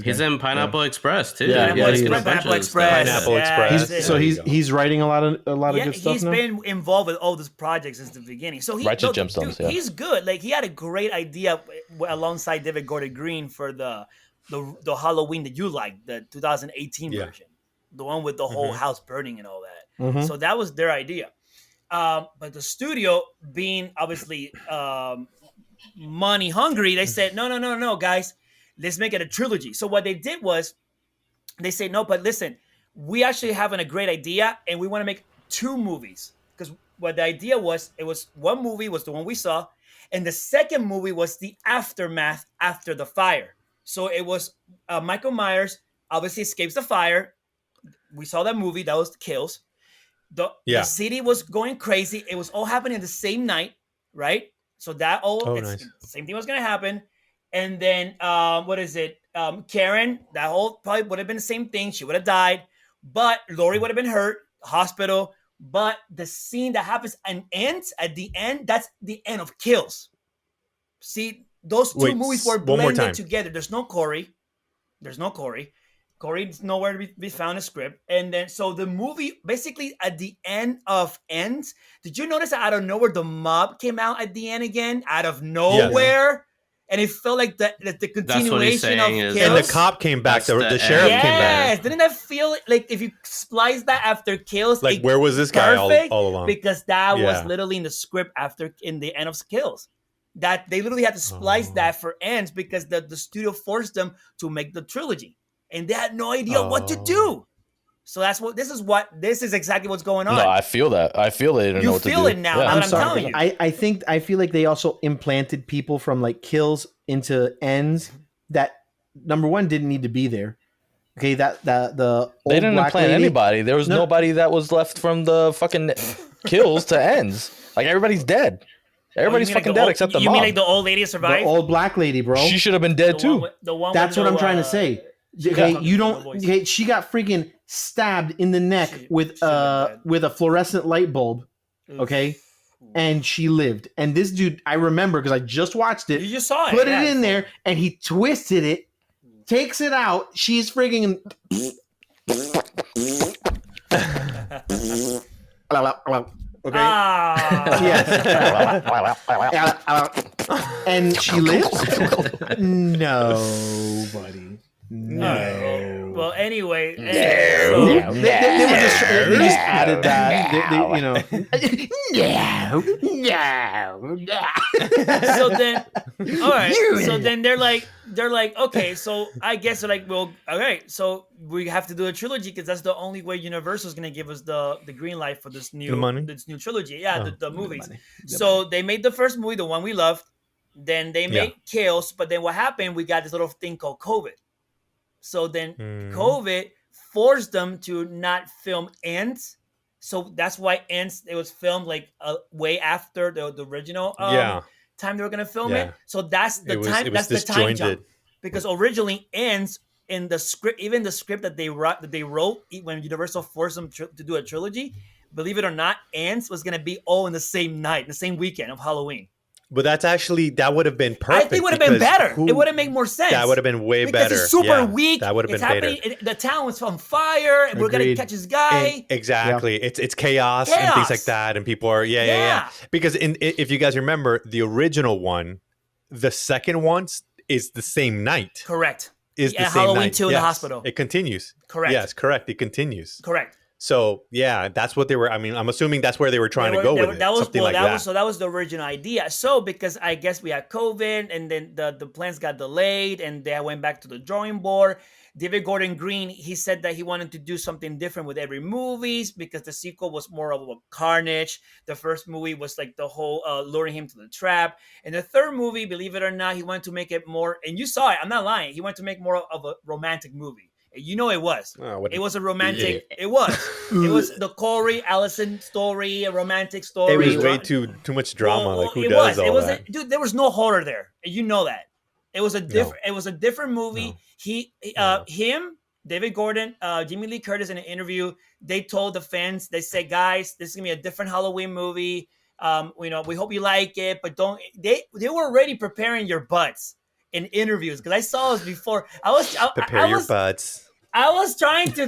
He's in Pineapple Express too. Yeah, He's in a bunch Pineapple of Express. stuff. Pineapple Express. that's it. So he's writing a lot of Yeah, good stuff he's now. been involved with all these projects since the beginning. So Righteous Gemstones, yeah. he's good. Like he had a great idea alongside David Gordon Green for the Halloween that you liked, the 2018 version, the one with the whole house burning and all that. So that was their idea. But the studio, being obviously money hungry, they said, no, guys, let's make it a trilogy. So what they did was they said, no, but listen, we actually having a great idea and we want to make 2 movies. Because what the idea was, it was one movie was the one we saw, and the second movie was the aftermath after the fire. So it was Michael Myers obviously escapes the fire. We saw that movie. That was Kills. The city was going crazy. It was all happening the same night, right? So that same thing was going to happen. And then, Karen, that whole probably would have been the same thing. She would have died. But Laurie would have been hurt, hospital. But the scene that happens and ends at the end, that's the end of Kills. See, those two movies were blended together. There's no Corey. Corey's nowhere to be found in the script. And then, so the movie, basically at the end of Ends, did you notice that out of nowhere, the mob came out at the end again? Out of nowhere? Yes. And it felt like the continuation of Kills. And the cop came back, the sheriff came back. Yes, didn't that feel like if you splice that after Kills? Like, where was this guy all along? Because that was literally in the script in the end of Kills. that they literally had to splice Oh. that for ends because the studio forced them to make the trilogy, and they had no idea what to do. So this is exactly what's going on. No, I feel that. I feel they didn't know You what to feel do. it now. Yeah. Now I'm that I'm sorry. telling you. I feel like they also implanted people from like kills into ends that number one didn't need to be there. Okay, the old They didn't black implant lady, anybody. There was No. nobody that was left from the fucking kills to ends. Like everybody's dead. Everybody's You mean like fucking the dead old- except the You mom. mean like the old lady the survived? old black lady, bro. She should have been dead too. The one That's with what I'm no, trying to say. she Okay, got you no don't. voice. Okay, she got freaking stabbed in the neck She with should've been dead. with a fluorescent light bulb, Oof. okay? And she lived. And this dude, I remember because I just watched it. You just saw it. Put yeah. it in there, and he twisted it, takes it out. She's freaking. Okay. Ah. Yes. And she lives? No, buddy. No. Well, anyway. No. They just added that. They, you know. So then, all right. So then they're like, okay. So I guess they're like, well, all right. So we have to do a trilogy because that's the only way Universal is going to give us the green light for this new trilogy. Yeah, the movies. So they made the first movie, the one we loved. Then they made Kills, but then what happened? We got this little thing called COVID. So then COVID forced them to not film Ends. So that's why Ends, it was filmed like way after the original time they were going to film it. So that's the time. That's the time jump. Because originally Ends in the script, even the script that they wrote when Universal forced them to do a trilogy, believe it or not, Ends was going to be all in the same night, the same weekend of Halloween. But that would have been perfect. I think it would have been better. It would have made more sense. That would have been way better. It's super weak. That would have been better. The town was on fire, and we're gonna catch this guy. Exactly. Yeah. It's chaos and things like that, and people are Because if you guys remember the original one, the second one is the same night. Correct. Is the same Halloween night. 2 in the hospital. It continues. Correct. Yes, correct. It continues. Correct. So yeah, that's what they were. I mean, I'm assuming that's where they were trying to go with it. That was the original idea. So because I guess we had COVID, and then the plans got delayed, and they went back to the drawing board. David Gordon Green, he said that he wanted to do something different with every movies because the sequel was more of a carnage. The first movie was like the whole luring him to the trap, and the third movie, believe it or not, he wanted to make it more. And you saw it. I'm not lying. He wanted to make more of a romantic movie. You know it was. It was a romantic. Yeah. It was the Corey Allison story, a romantic story. It was way too much drama. Like who does all that? Dude, there was no horror there. You know that. It was a different. No. It was a different movie. No. Him, David Gordon, Jamie Lee Curtis in an interview, they told the fans. They said, "Guys, this is gonna be a different Halloween movie. We hope you like it, but don't." They were already preparing your butts in interviews because I saw this before. Prepare your butts. I was trying to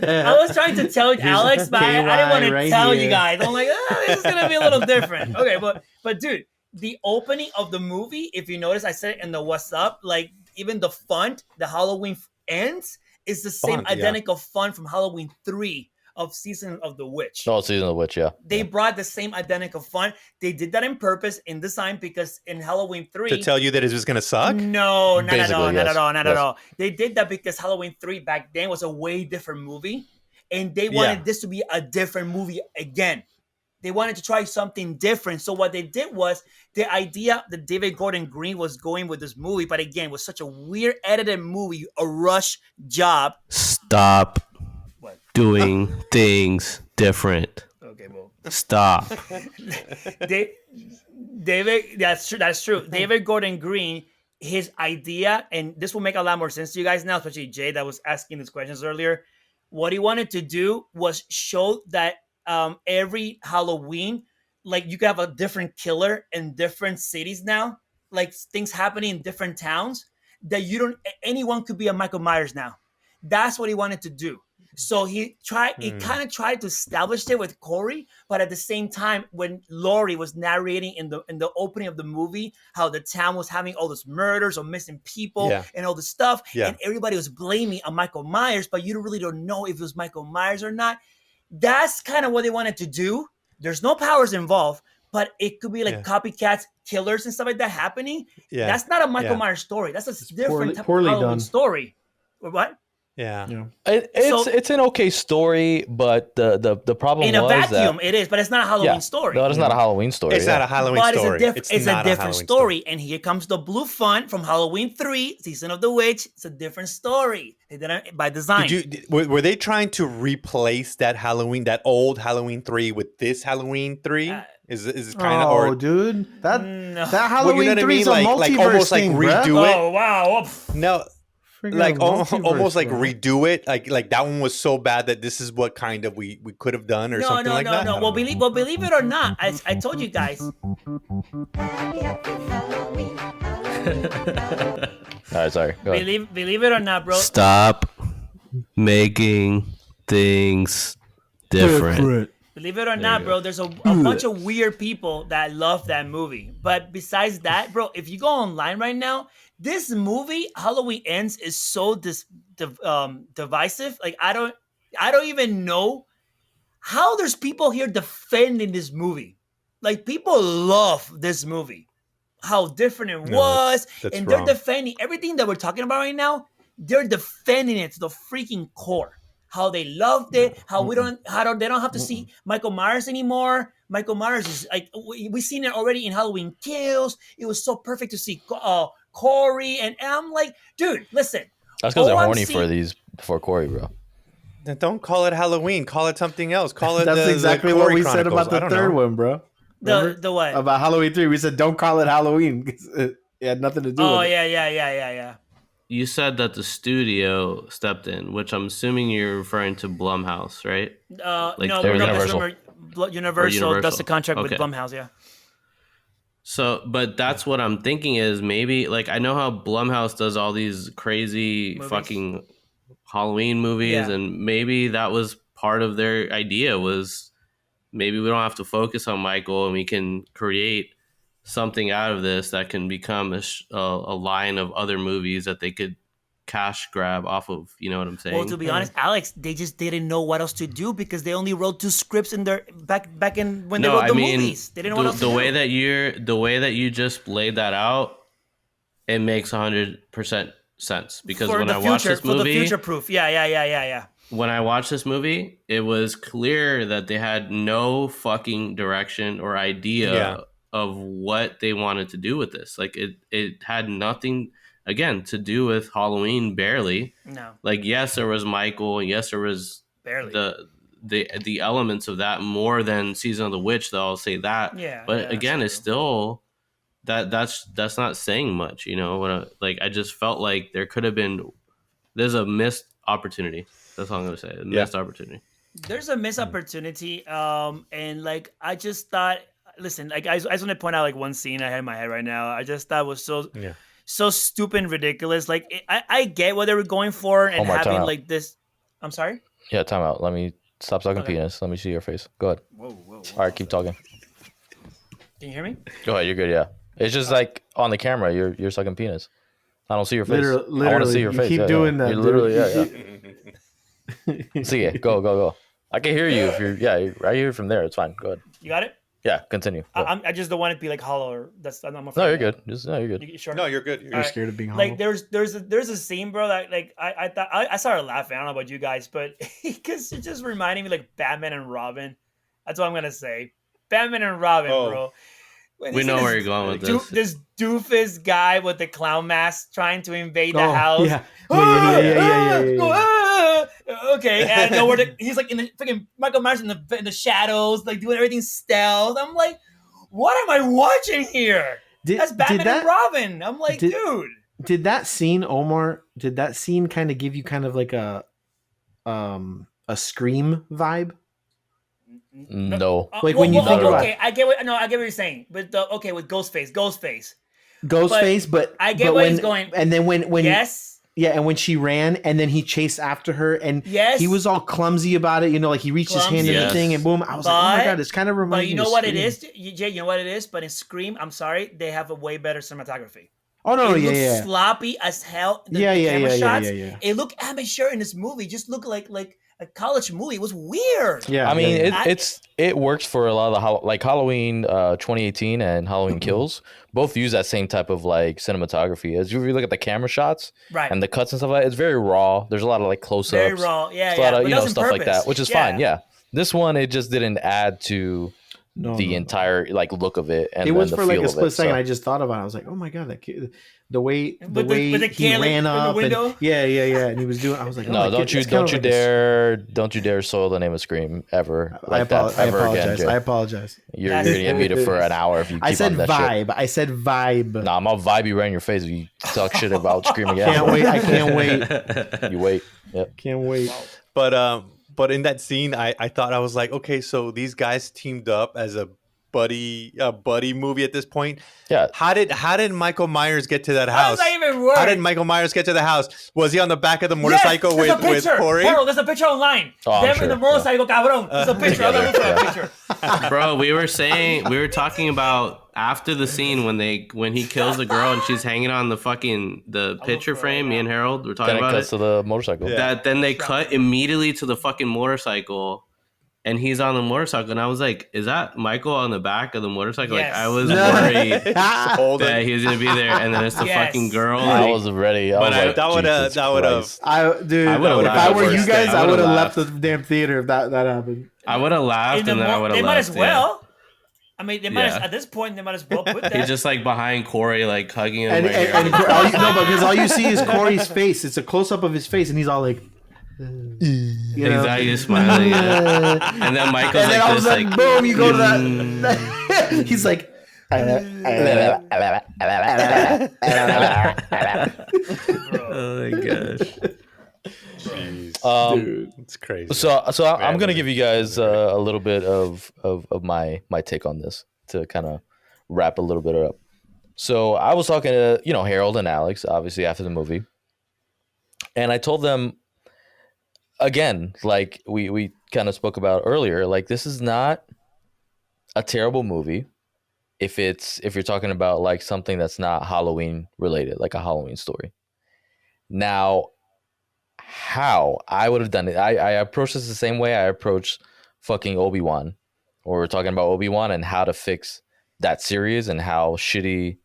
tell Alex, but I didn't want to tell you guys. I'm like, this is gonna be a little different. Okay, but dude, the opening of the movie, if you notice, I said it in the What's Up, like even the font, the Halloween Ends is the same identical font from Halloween 3 of Season of the Witch. Oh, Season of the Witch, yeah. They brought the same identical font. They did that on purpose in design because in Halloween 3... To tell you that it was going to suck? No, not at all. They did that because Halloween 3 back then was a way different movie. And they wanted this to be a different movie again. They wanted to try something different. So what they did was the idea that David Gordon Green was going with this movie, but again, was such a weird edited movie, a rush job. Stop doing things different. Okay, well, stop. David, that's true. David Gordon Green, his idea, and this will make a lot more sense to you guys now, especially Jay that was asking these questions earlier. What he wanted to do was show that every Halloween, like you could have a different killer in different cities now, like things happening in different towns that anyone could be a Michael Myers now. That's what he wanted to do. So he kind of tried to establish it with Corey, but at the same time, when Laurie was narrating in the opening of the movie, how the town was having all those murders or missing people and all this stuff, and everybody was blaming on Michael Myers, but you really don't know if it was Michael Myers or not. That's kind of what they wanted to do. There's no powers involved, but it could be like copycats killers and stuff like that happening. Yeah. That's not a Michael Yeah. Myers story. That's a It's different type poorly of Halloween done. story. Or what? Yeah. Yeah. It's an okay story, but the problem In a was vacuum, that it is, but it's not a Halloween story. no, it's not a Halloween story. It's not a Halloween But story. it's a not different Halloween story. And here comes the blue fun from Halloween 3, Season of the Witch. It's a different story. They did it by design. Were they trying to replace that old Halloween 3 with this Halloween 3? Is it kind of Oh, dude, that No. Halloween what I 3 is mean? a Like multiverse almost like thing, bruh. redo it? Oh, wow. No, Freaking like multiverse, almost like bro. redo it. Like that one was so bad that this is what kind of we could have done or something like that. No. Well, believe it or not, I told you guys. All right, sorry. Go ahead. Believe it or not, bro. Stop making things different. Believe it or not, bro, there's a bunch of weird people that love that movie. But besides that, bro, if you go online right now, this movie, Halloween Ends, is so divisive. Like I don't even know how there's people here defending this movie. Like people love this movie. How different it was. that's And wrong. they're defending everything that we're talking about right now. They're defending it to the freaking core. How they loved it, they don't have to see Michael Myers anymore. Michael Myers is like we've seen it already in Halloween Kills. It was so perfect to see Corey, and I'm like, dude, listen. That's because they're all I'm horny seeing- for Corey, bro. Then don't call it Halloween. Call it something else. Call it. That's the exactly Corey what we said Chronicles. about the I don't third know. one, bro. Remember? The what? About Halloween 3. We said don't call it Halloween because it had nothing to do Oh with it. yeah. You said that the studio stepped in, which I'm assuming you're referring to Blumhouse, right? Like No, they were Universal does the Universal. contract with Okay. Blumhouse. Yeah. So, but that's what I'm thinking is maybe like I know how Blumhouse does all these crazy Movies. fucking Halloween movies, Yeah. and maybe that was part of their idea was maybe we don't have to focus on Michael and we can create something out of this that can become a line of other movies that they could cash grab off of. You know what I'm saying? Well, to be honest, Alex, they just didn't know what else to do because they only wrote 2 scripts in their back in when they wrote the movies. They didn't know what else to do. the way that you just laid that out, it makes 100% sense because for when the I future, watched this for the movie, future proof. Yeah. when I watched this movie, it was clear that they had no fucking direction or idea Yeah. of what they wanted to do with this. Like it had nothing again to do with Halloween barely. No, Like yes, there was Michael, and yes, there was barely. the elements of that more than Season of the Witch, though I'll say that. Yeah, But yeah, again, that's it's true. still that's not saying much, you know. I just felt like there's a missed opportunity. That's all I'm gonna say. A missed opportunity. There's a missed opportunity, and like I just thought. Listen, like I just want to point out like one scene I had in my head right now. I just thought was so stupid and ridiculous. Like I get what they were going for and Omar, time having out. like this. I'm sorry. Yeah, time out. Let me stop sucking Okay. penis. Let me see your face. Go ahead. Whoa. All right, keep talking. Can you hear me? Go ahead. You're good. Yeah. It's just like on the camera, you're sucking penis. I don't see your face. Literally, I want to see your you face. keep Yeah, doing yeah. that. You dude. literally, yeah. See it. Go. I can hear you if you're. Yeah, I hear you from there. It's fine. Go ahead. You got it. Yeah, continue. Go. I just don't want it to be like hollow. Or I'm afraid No, you're of that. good. You're good. You sure? No, you're good. You're scared of being hollow. Like there's a scene, bro, that like I thought I started laughing. I don't know about you guys, but because it just reminded me like Batman and Robin. That's what I'm gonna say. Batman and Robin, Oh. bro. When We you see know this where you're going with this. This doofus guy with the clown mask trying to invade the Oh, house. yeah. Yeah. Okay, and nowhere he's like in the freaking Michael Myers in the shadows, like doing everything stealth. I'm like, what am I watching here? That's Batman and Robin. I'm like, dude. Did that scene, Omar? Did that scene kind of give you kind of like a Scream vibe? No. Like when you think about okay, I get what you're saying, but with Ghostface, Ghostface, but I get but where when, he's going. And then when yes, yeah, and when she ran, and then he chased after her, and yes, he was all clumsy about it. You know, like he reached his hand in the Yes. thing, and boom! I was like, oh my god, it's kind of but reminds you me know of what Scream. it is, Jay. You know what it is. But in Scream, I'm sorry, they have a way better cinematography. Oh no, it yeah, looks yeah. sloppy as hell. The Yeah. camera shots. Yeah. It looked amateur in this movie. Just look like a college movie. It was weird. Yeah, I mean, yeah. it works for a lot of the like Halloween 2018 and Halloween Kills. Both use that same type of like cinematography. As you look at the camera shots Right. and the cuts and stuff like that, it's very raw. There's a lot of like close-ups. Very raw. Yeah, There's a lot of But that was on stuff like purpose. that, which is fine. Yeah, this one it just didn't add to the entire like look of it. And it was the for like feel a of split it, second. so. I just thought about it. I was like, oh my god, that kid, the way With the he can ran in the up window? and yeah, and he was doing. I was like, oh No, my don't kid, you it's kind of like a- don't you dare soil the name of Scream ever I like that ever apologize. again. Jay. I apologize. You're gonna get muted for an hour if you keep I said on that vibe. shit. I said vibe. Nah, I'm gonna vibe you right in your face if you talk shit about Scream again. Can't bro. wait. I can't wait. You wait. Yep. Can't wait. But in that scene, I thought I was like, okay, so these guys teamed up as a buddy movie at this point. Yeah. How did Michael Myers get to that How house? does that even work? How did Michael Myers get to the house? Was he on the back of the motorcycle yes, with Corey? Harold, there's a picture online. Oh, I'm Them sure, in the motorcycle, cabrón. There's a picture. I'm gonna look for that picture. Bro, we were talking about after the scene when he kills the girl and she's hanging on the picture frame. Me and Harold were talking Then it about cuts it. to the motorcycle. Yeah. That then they cut immediately to the fucking motorcycle. And he's on the motorcycle, and I was like, "Is that Michael on the back of the motorcycle?" Yes. Like I was worried Hold that it. he was gonna be there, and then it's the Yes. fucking girl. I like- was ready. I But was I- like, that would've- Jesus that would've- Christ. I would've if I laughed. were you guys, I I would have would've left the laughed. damn theater if that happened. I would have laughed, and then I would have They left. might as yeah. well. I mean, they might Yeah. at this point they might as well put that. He's just like behind Corey, like hugging him. And, like, and, and all you, no, because all you see is Corey's face. It's a close up of his face, and he's all like, you know? exactly, he's smiling. Yeah. And then Michael's And then like all of a this, sudden, like, boom, you go to that. He's like, oh my gosh. dude. It's crazy. So I'm gonna Randomly. give you guys a little bit of my take on this to kind of wrap a little bit up. So I was talking to Harold and Alex obviously after the movie, and I told them again, like we kind of spoke about earlier, like this is not a terrible movie if you're talking about like something that's not Halloween related, like a Halloween story. Now, how I would have done it, I approached this the same way I approached fucking Obi-Wan, or we're talking about Obi-Wan and how to fix that series and how shitty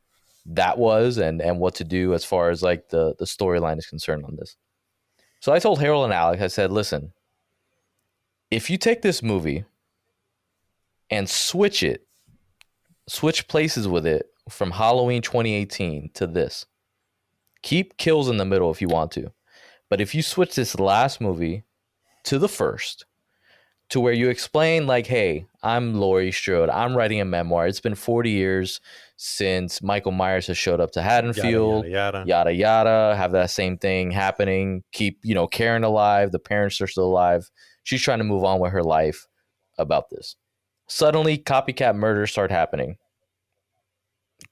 that was and what to do as far as like the storyline is concerned on this. So I told Harold and Alex, I said, listen, if you take this movie and switch places with it from Halloween 2018 to this, keep kills in the middle if you want to. But if you switch this last movie to the first, to where you explain like, hey, I'm Laurie Strode, I'm writing a memoir. It's been 40 years since Michael Myers has showed up to Haddonfield, yada, yada. Have that same thing happening. Keep, Karen alive. The parents are still alive. She's trying to move on with her life about this. Suddenly, copycat murders start happening.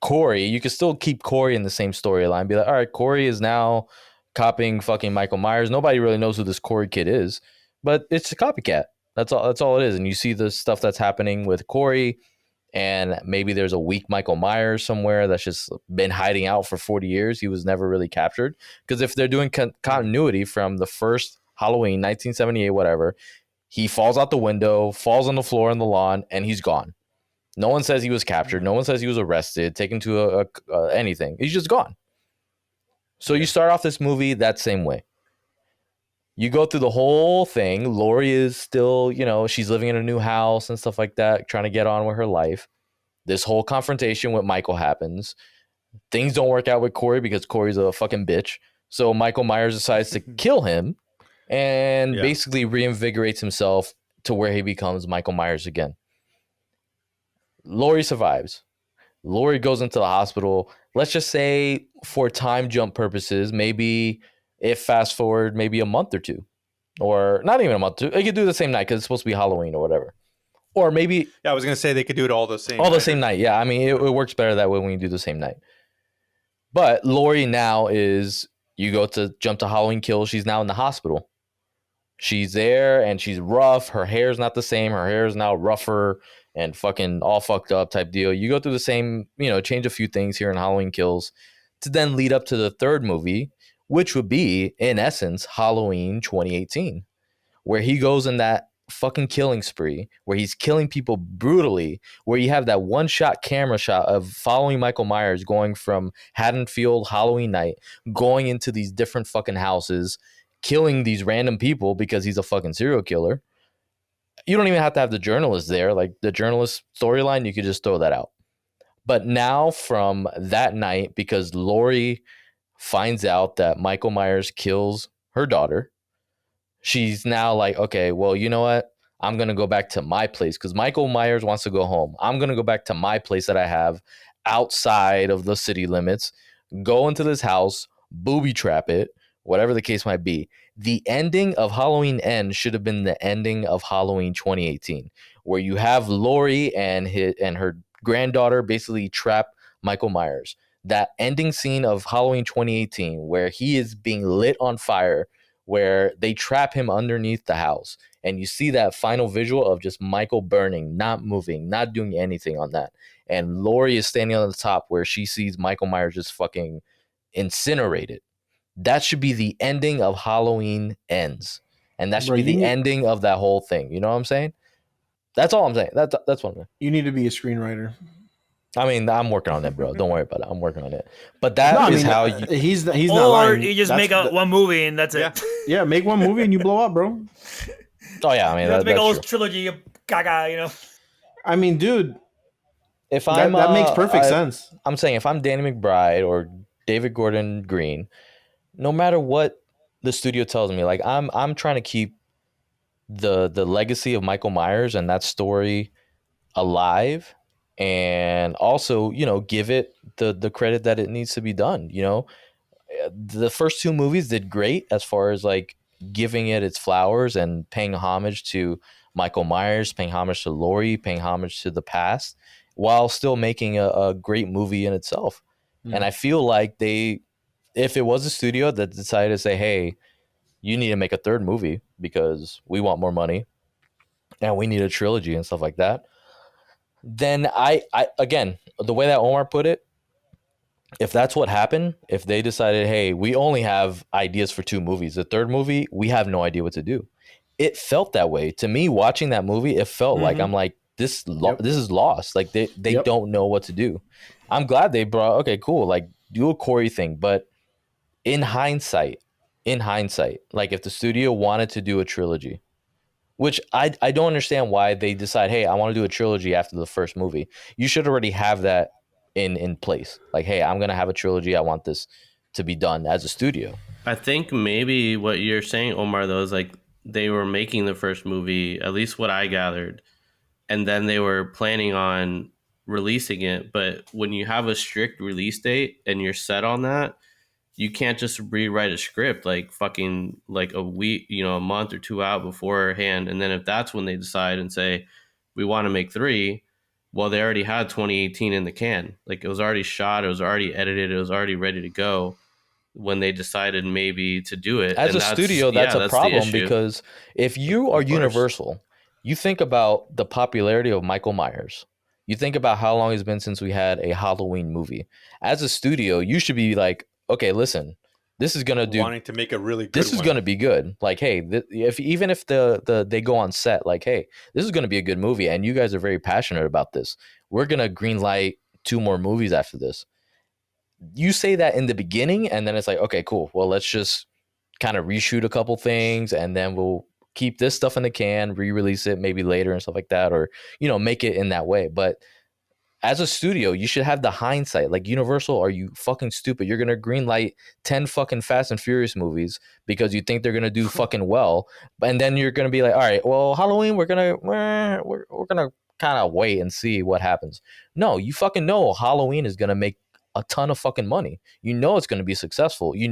Corey, you can still keep Corey in the same storyline. Be like, all right, Corey is now copying fucking Michael Myers. Nobody really knows who this Corey kid is, but it's a copycat. That's all it is. And you see the stuff that's happening with Corey, and maybe there's a weak Michael Myers somewhere that's just been hiding out for 40 years. He was never really captured. Because if they're doing continuity from the first Halloween, 1978, whatever, he falls out the window, falls on the floor on the lawn, and he's gone. No one says he was captured. No one says he was arrested, taken to anything. He's just gone. So you start off this movie that same way. You go through the whole thing. Laurie is still, she's living in a new house and stuff like that, trying to get on with her life. This whole confrontation with Michael happens. Things don't work out with Corey because Corey's a fucking bitch. So Michael Myers decides to kill him and basically reinvigorates himself to where he becomes Michael Myers again. Laurie survives. Laurie goes into the hospital. Let's just say for time jump purposes, maybe if fast forward maybe a month or two, or not even a month. They could do the same night because it's supposed to be Halloween or whatever. Or maybe I was gonna say they could do it all the same. the same night. Yeah, I mean it works better that way when you do the same night. But Laurie now is, you go to jump to Halloween Kills. She's now in the hospital. She's there and she's rough. Her hair's not the same. Her hair is now rougher and fucking all fucked up type deal. You go through the same, change a few things here in Halloween Kills to then lead up to the third movie, which would be, in essence, Halloween 2018, where he goes in that fucking killing spree, where he's killing people brutally, where you have that one shot camera shot of following Michael Myers going from Haddonfield Halloween night, going into these different fucking houses, killing these random people because he's a fucking serial killer. You don't even have to have the journalist there. Like the journalist storyline, you could just throw that out. But now from that night, because Laurie finds out that Michael Myers kills her daughter, she's now like, okay, well, you know what? I'm going to go back to my place because Michael Myers wants to go home. I'm going to go back to my place that I have outside of the city limits, go into this house, booby trap it, whatever the case might be. The ending of Halloween Ends should have been the ending of Halloween 2018, where you have Laurie and her granddaughter basically trap Michael Myers. That ending scene of Halloween 2018, where he is being lit on fire, where they trap him underneath the house, and you see that final visual of just Michael burning, not moving, not doing anything on that. And Laurie is standing on the top where she sees Michael Myers just fucking incinerated. That should be the ending of Halloween Ends. And that should Bro, be you the need- ending of that whole thing. You know what I'm saying? That's all I'm saying. That's what I'm saying. You need to be a screenwriter. I mean, I'm working on it, bro. Don't worry about it. I'm working on it. But that is how you. he's not Or lying. you just That's make one movie and that's Yeah. it. Yeah, make one movie and you blow up, bro. Oh yeah, I mean You have to make a whole that's true. trilogy of gaga, you know. I mean, dude, If I'm that makes perfect sense. I'm saying if I'm Danny McBride or David Gordon Green, no matter what the studio tells me, like I'm trying to keep the legacy of Michael Myers and that story alive, and also give it the credit that it needs to be done. The first two movies did great as far as like giving it its flowers and paying homage to Michael Myers, paying homage to Laurie, paying homage to the past, while still making a great movie in itself. And I feel like if it was a studio that decided to say, hey, you need to make a third movie because we want more money and we need a trilogy and stuff like that, then I again, the way that Omar put it, if that's what happened, if they decided, hey, we only have ideas for two movies, the third movie, we have no idea what to do. It felt that way to me watching that movie. It felt like I'm like, this is lost. Like they don't know what to do. I'm glad they brought, okay, cool, like do a Corey thing. But in hindsight, like if the studio wanted to do a trilogy, which I don't understand why they decide, hey, I want to do a trilogy after the first movie. You should already have that in place. Like, hey, I'm gonna have a trilogy. I want this to be done as a studio. I think maybe what you're saying, Omar, though, is like they were making the first movie, at least what I gathered, and then they were planning on releasing it. But when you have a strict release date and you're set on that, you can't just rewrite a script like fucking like a week, a month or two out beforehand. And then if that's when they decide and say, we want to make three, well, they already had 2018 in the can. Like it was already shot, it was already edited, it was already ready to go when they decided maybe to do it. As and a studio, that's a problem because if you are Universal, you think about the popularity of Michael Myers. You think about how long it's been since we had a Halloween movie. As a studio, you should be like, okay, listen, this is gonna do. Wanting to make a really good this is one. gonna be good. Like, hey, if they go on set, like, hey, this is gonna be a good movie, and you guys are very passionate about this. We're gonna green light 2 more movies after this. You say that in the beginning, and then it's like, okay, cool. Well, let's just kind of reshoot a couple things, and then we'll keep this stuff in the can, re-release it maybe later and stuff like that, or make it in that way. But as a studio, you should have the hindsight. Like Universal, are you fucking stupid? You're gonna greenlight 10 fucking Fast and Furious movies because you think they're gonna do fucking well, and then you're gonna be like, all right, well, Halloween, we're gonna kind of wait and see what happens. No, you fucking know Halloween is gonna make a ton of fucking money. It's gonna be successful. You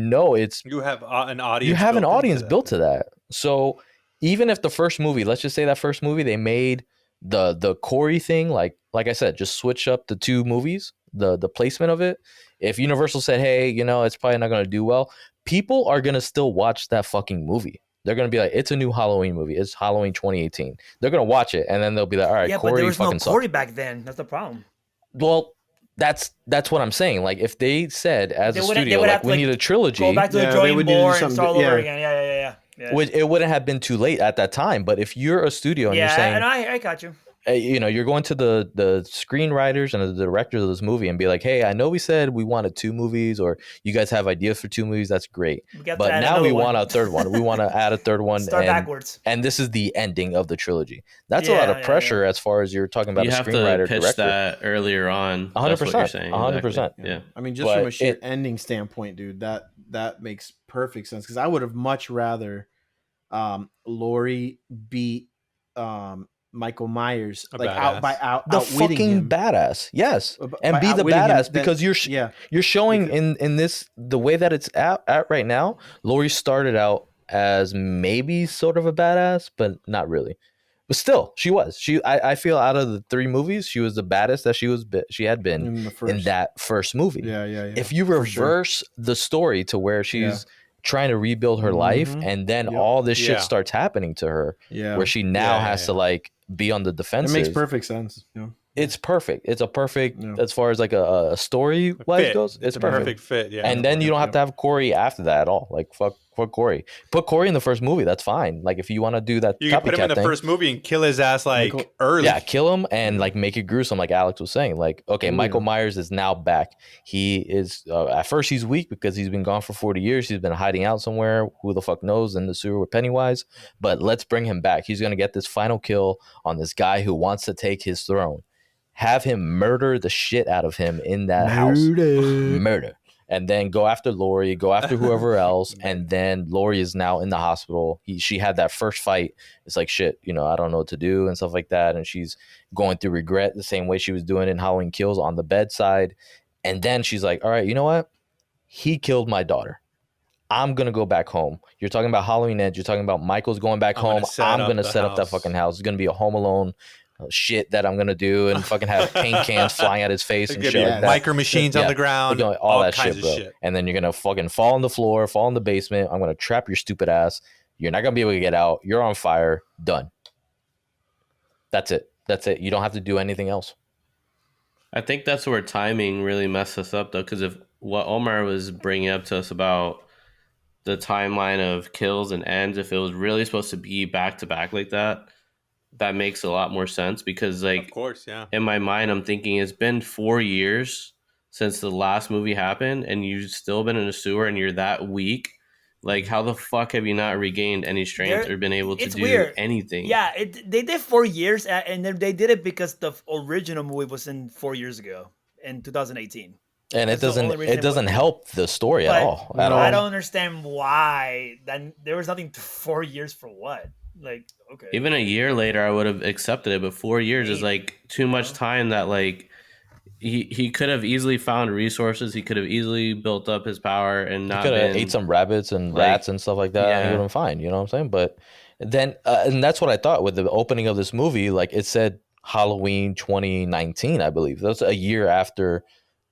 have an audience. You have an audience built to that. So even if the first movie, let's just say that first movie, they made the Corey thing, like I said, just switch up the 2 movies, the placement of it. If Universal said, hey, it's probably not gonna do well, people are gonna still watch that fucking movie. They're gonna be like, it's a new Halloween movie. It's Halloween 2018. They're gonna watch it, and then they'll be like, all right, Yeah, Corey but there was no fucking Corey sucks. back then. That's the problem. Well, that's what I'm saying. Like if they said as a studio, would like have to, we need a trilogy. Go back to the Yeah, they drawing would need to do board and something start all di- over yeah. again. Yeah. Yeah. Which it wouldn't have been too late at that time. But if you're a studio and you're saying, and I got you. you know, you're going to the screenwriters and the directors of this movie and be like, hey, I know we said we wanted 2 movies, or you guys have ideas for 2 movies. That's great. We got to But add now we another want one. a third one. We want to add a third one. Start backwards. And this is the ending of the trilogy. That's a lot of Yeah, pressure as far as you're talking about You a have to screenwriter, pitch director. that earlier on. That's what 100%, you're saying. 100%. Exactly. Yeah. I mean, just But from a sheer it- ending standpoint, dude, that makes perfect sense because I would have much rather Laurie beat Michael Myers A like badass. The outwitting fucking him. badass, yes, and By be the outwitting him, badass then- because yeah, you're showing Because- in this the way that it's at right now. Laurie started out as maybe sort of a badass, but not really. But still, she was. I feel out of the 3 movies, she was the baddest that she had been in the in first. that first movie. Yeah. If you for sure. reverse the story to where she's trying to rebuild her life, Mhm. and then Yep. all this shit Yeah. starts happening to her, Yeah, where she now Yeah, yeah, has to yeah. like be on the it defensive. makes perfect sense. Yeah. It's perfect. It's a perfect Yeah. as far as like a story wise Fit. goes. It's a perfect. fit. Yeah. And then you don't have Yep. to have Corey after that at all. Like fuck Corey. Put Corey in the first movie. That's fine. Like if you want to do that You can put him in copycat the thing, first movie and kill his ass like Michael- early. yeah, kill him and like make it gruesome, like Alex was saying. Like, okay, Oh, Michael yeah. Myers is now back. He is at first he's weak because he's been gone for 40 years. He's been hiding out somewhere. Who the fuck knows in the sewer with Pennywise? But let's bring him back. He's gonna get this final kill on this guy who wants to take his throne. Have him murder the shit out of him in that house. Murder. And then go after Laurie, go after whoever else, and then Laurie is now in the hospital. She had that first fight. It's like shit, you know, I don't know what to do and stuff like that. And she's going through regret the same way she was doing in Halloween Kills on the bedside. And then she's like, all right, you know what? He killed my daughter. I'm gonna go back home. You're talking about Halloween Ends. You're talking about Michael's going back I'm gonna home. set I'm up gonna the set up that house. fucking house. It's gonna be a Home Alone shit that I'm gonna do, and fucking have paint cans flying at his face There's and gonna shit be like that. micro machines on Yeah. the ground, We're doing all that kinds shit, bro. of shit. And then you're gonna fucking fall on the floor, fall in the basement. I'm gonna trap your stupid ass. You're not gonna be able to get out. You're on fire. Done. That's it. That's it. You don't have to do anything else. I think that's where timing really messed us up, though, because if what Omar was bringing up to us about the timeline of kills and ends, if it was really supposed to be back to back like that, that makes a lot more sense. Because, Of like, course, yeah. in my mind, I'm thinking it's been 4 years since the last movie happened, and you've still been in a sewer and you're that weak. Like, how the fuck have you not regained any strength or been able to It's do weird. anything? Yeah, they did 4 years, and then they did it because the original movie was in 4 years ago in 2018. And That's the only reason it doesn't was- help the story at But all. At no. I all. don't understand why. Then there was nothing. 4 years for what? Like, okay, Even a year later, I would have accepted it, but 4 years is like too much know? time. That like he could have easily found resources. He could have easily built up his power and He not could have been ate some rabbits and like, rats and stuff like that. And he yeah. would have been fine. You know what I'm saying? But then, and that's what I thought with the opening of this movie. Like it said Halloween 2019, I believe. That's a year after